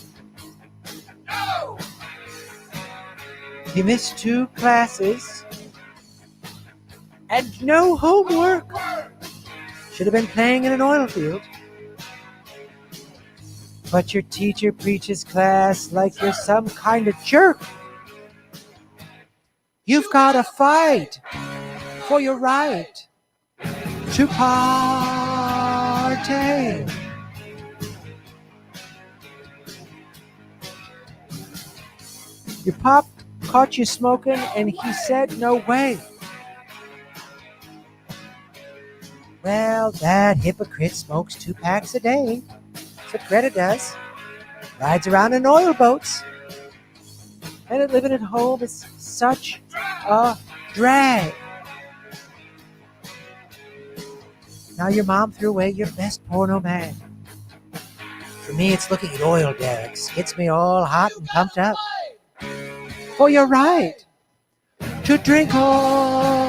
No! You missed 2 classes and no homework. Should have been playing in an oil field. But your teacher preaches class like you're some kind of jerk. You've got to fight for your right to party. Your pop caught you smoking and he said no way. Well, that hypocrite smokes 2 packs a day. That's what Greta does. Rides around in oil boats. And living at home is such a drag. Now your mom threw away your best porno mag. For me, it's looking at oil derricks. Gets me all hot and pumped up. For your right to drink oil.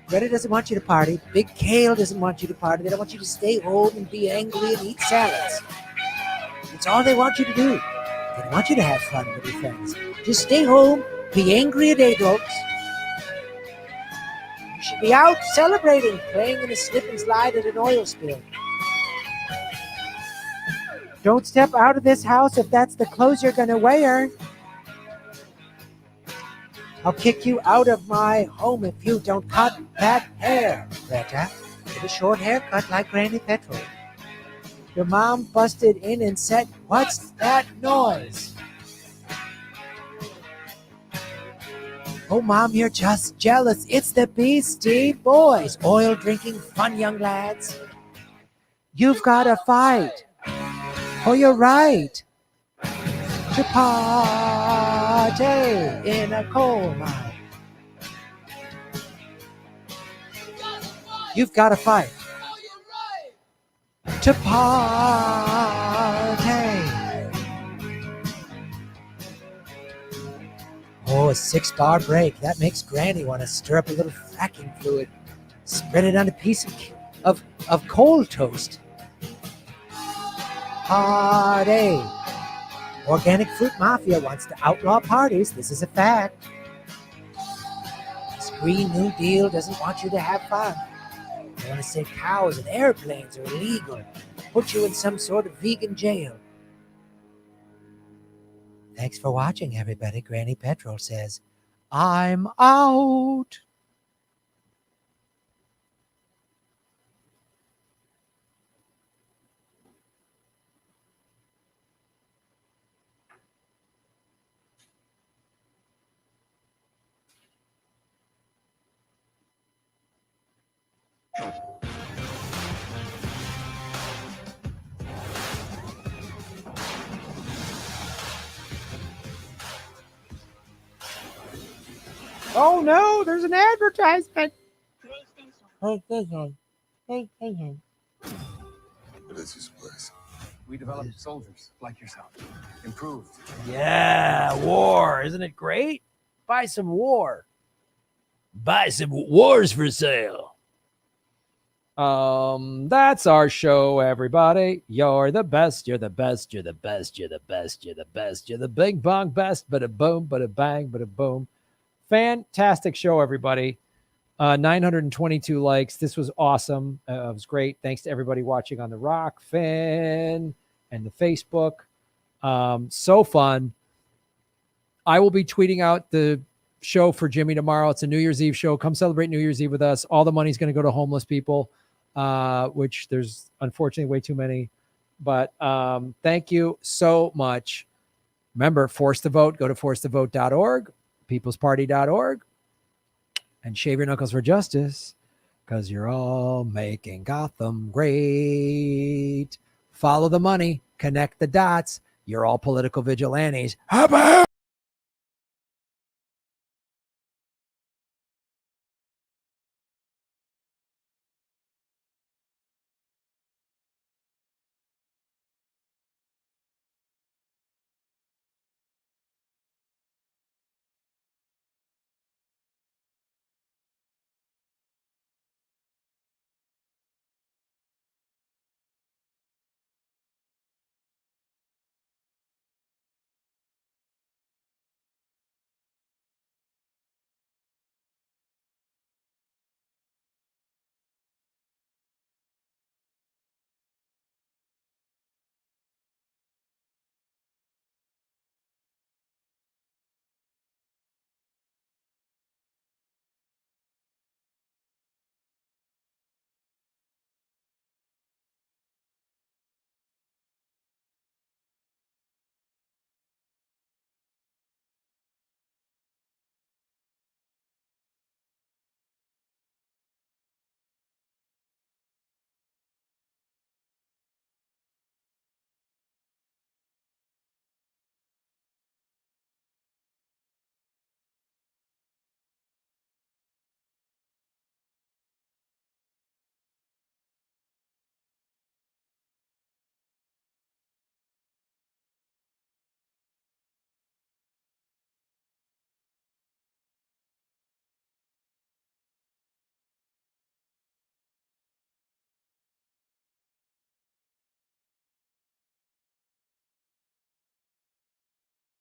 Greta doesn't want you to party. Big Kale doesn't want you to party. They don't want you to stay home and be angry and eat salads. It's all they want you to do. They don't want you to have fun with your friends. Just stay home, be angry at adults. You should be out celebrating, playing in a slip and slide at an oil spill. Don't step out of this house if that's the clothes you're going to wear. I'll kick you out of my home if you don't cut that hair, Greta. Get a short haircut like Granny Petrol. Your mom busted in and said, "What's that noise?" Oh, Mom, you're just jealous. It's the Beastie Boys. Oil drinking fun young lads. You've got to fight for your right to party in a coal mine. You've got to fight to party. Oh, a 6-bar break. That makes Granny want to stir up a little fracking fluid. Spread it on a piece of coal toast. Party. Organic Fruit Mafia wants to outlaw parties. This is a fact. This Green New Deal doesn't want you to have fun. They want to say cows and airplanes are illegal. Put you in some sort of vegan jail. Thanks for watching, everybody. Granny Petrol says, I'm out. Oh no, there's an advertisement. What is this place? We developed soldiers like yourself. Improved. Yeah, war. Isn't it great? Buy some war. Buy some wars for sale. That's our show, everybody. You're the best. You're the best. You're the best. You're the best. You're the best. You're the big bong best. Bada boom, bada bang, bada boom. Fantastic show, everybody. 922 likes. This was awesome. It was great. Thanks to everybody watching on the Rock, Finn, and the Facebook. So fun. I will be tweeting out the show for Jimmy tomorrow. It's a New Year's Eve show. Come celebrate New Year's Eve with us. All the money's going to go to homeless people, which there's unfortunately way too many. But thank you so much. Remember, force to vote. Go to forcetovote.org, peoplesparty.org, and shave your knuckles for justice, because you're all making Gotham great. Follow the money. Connect the dots. You're all political vigilantes. How about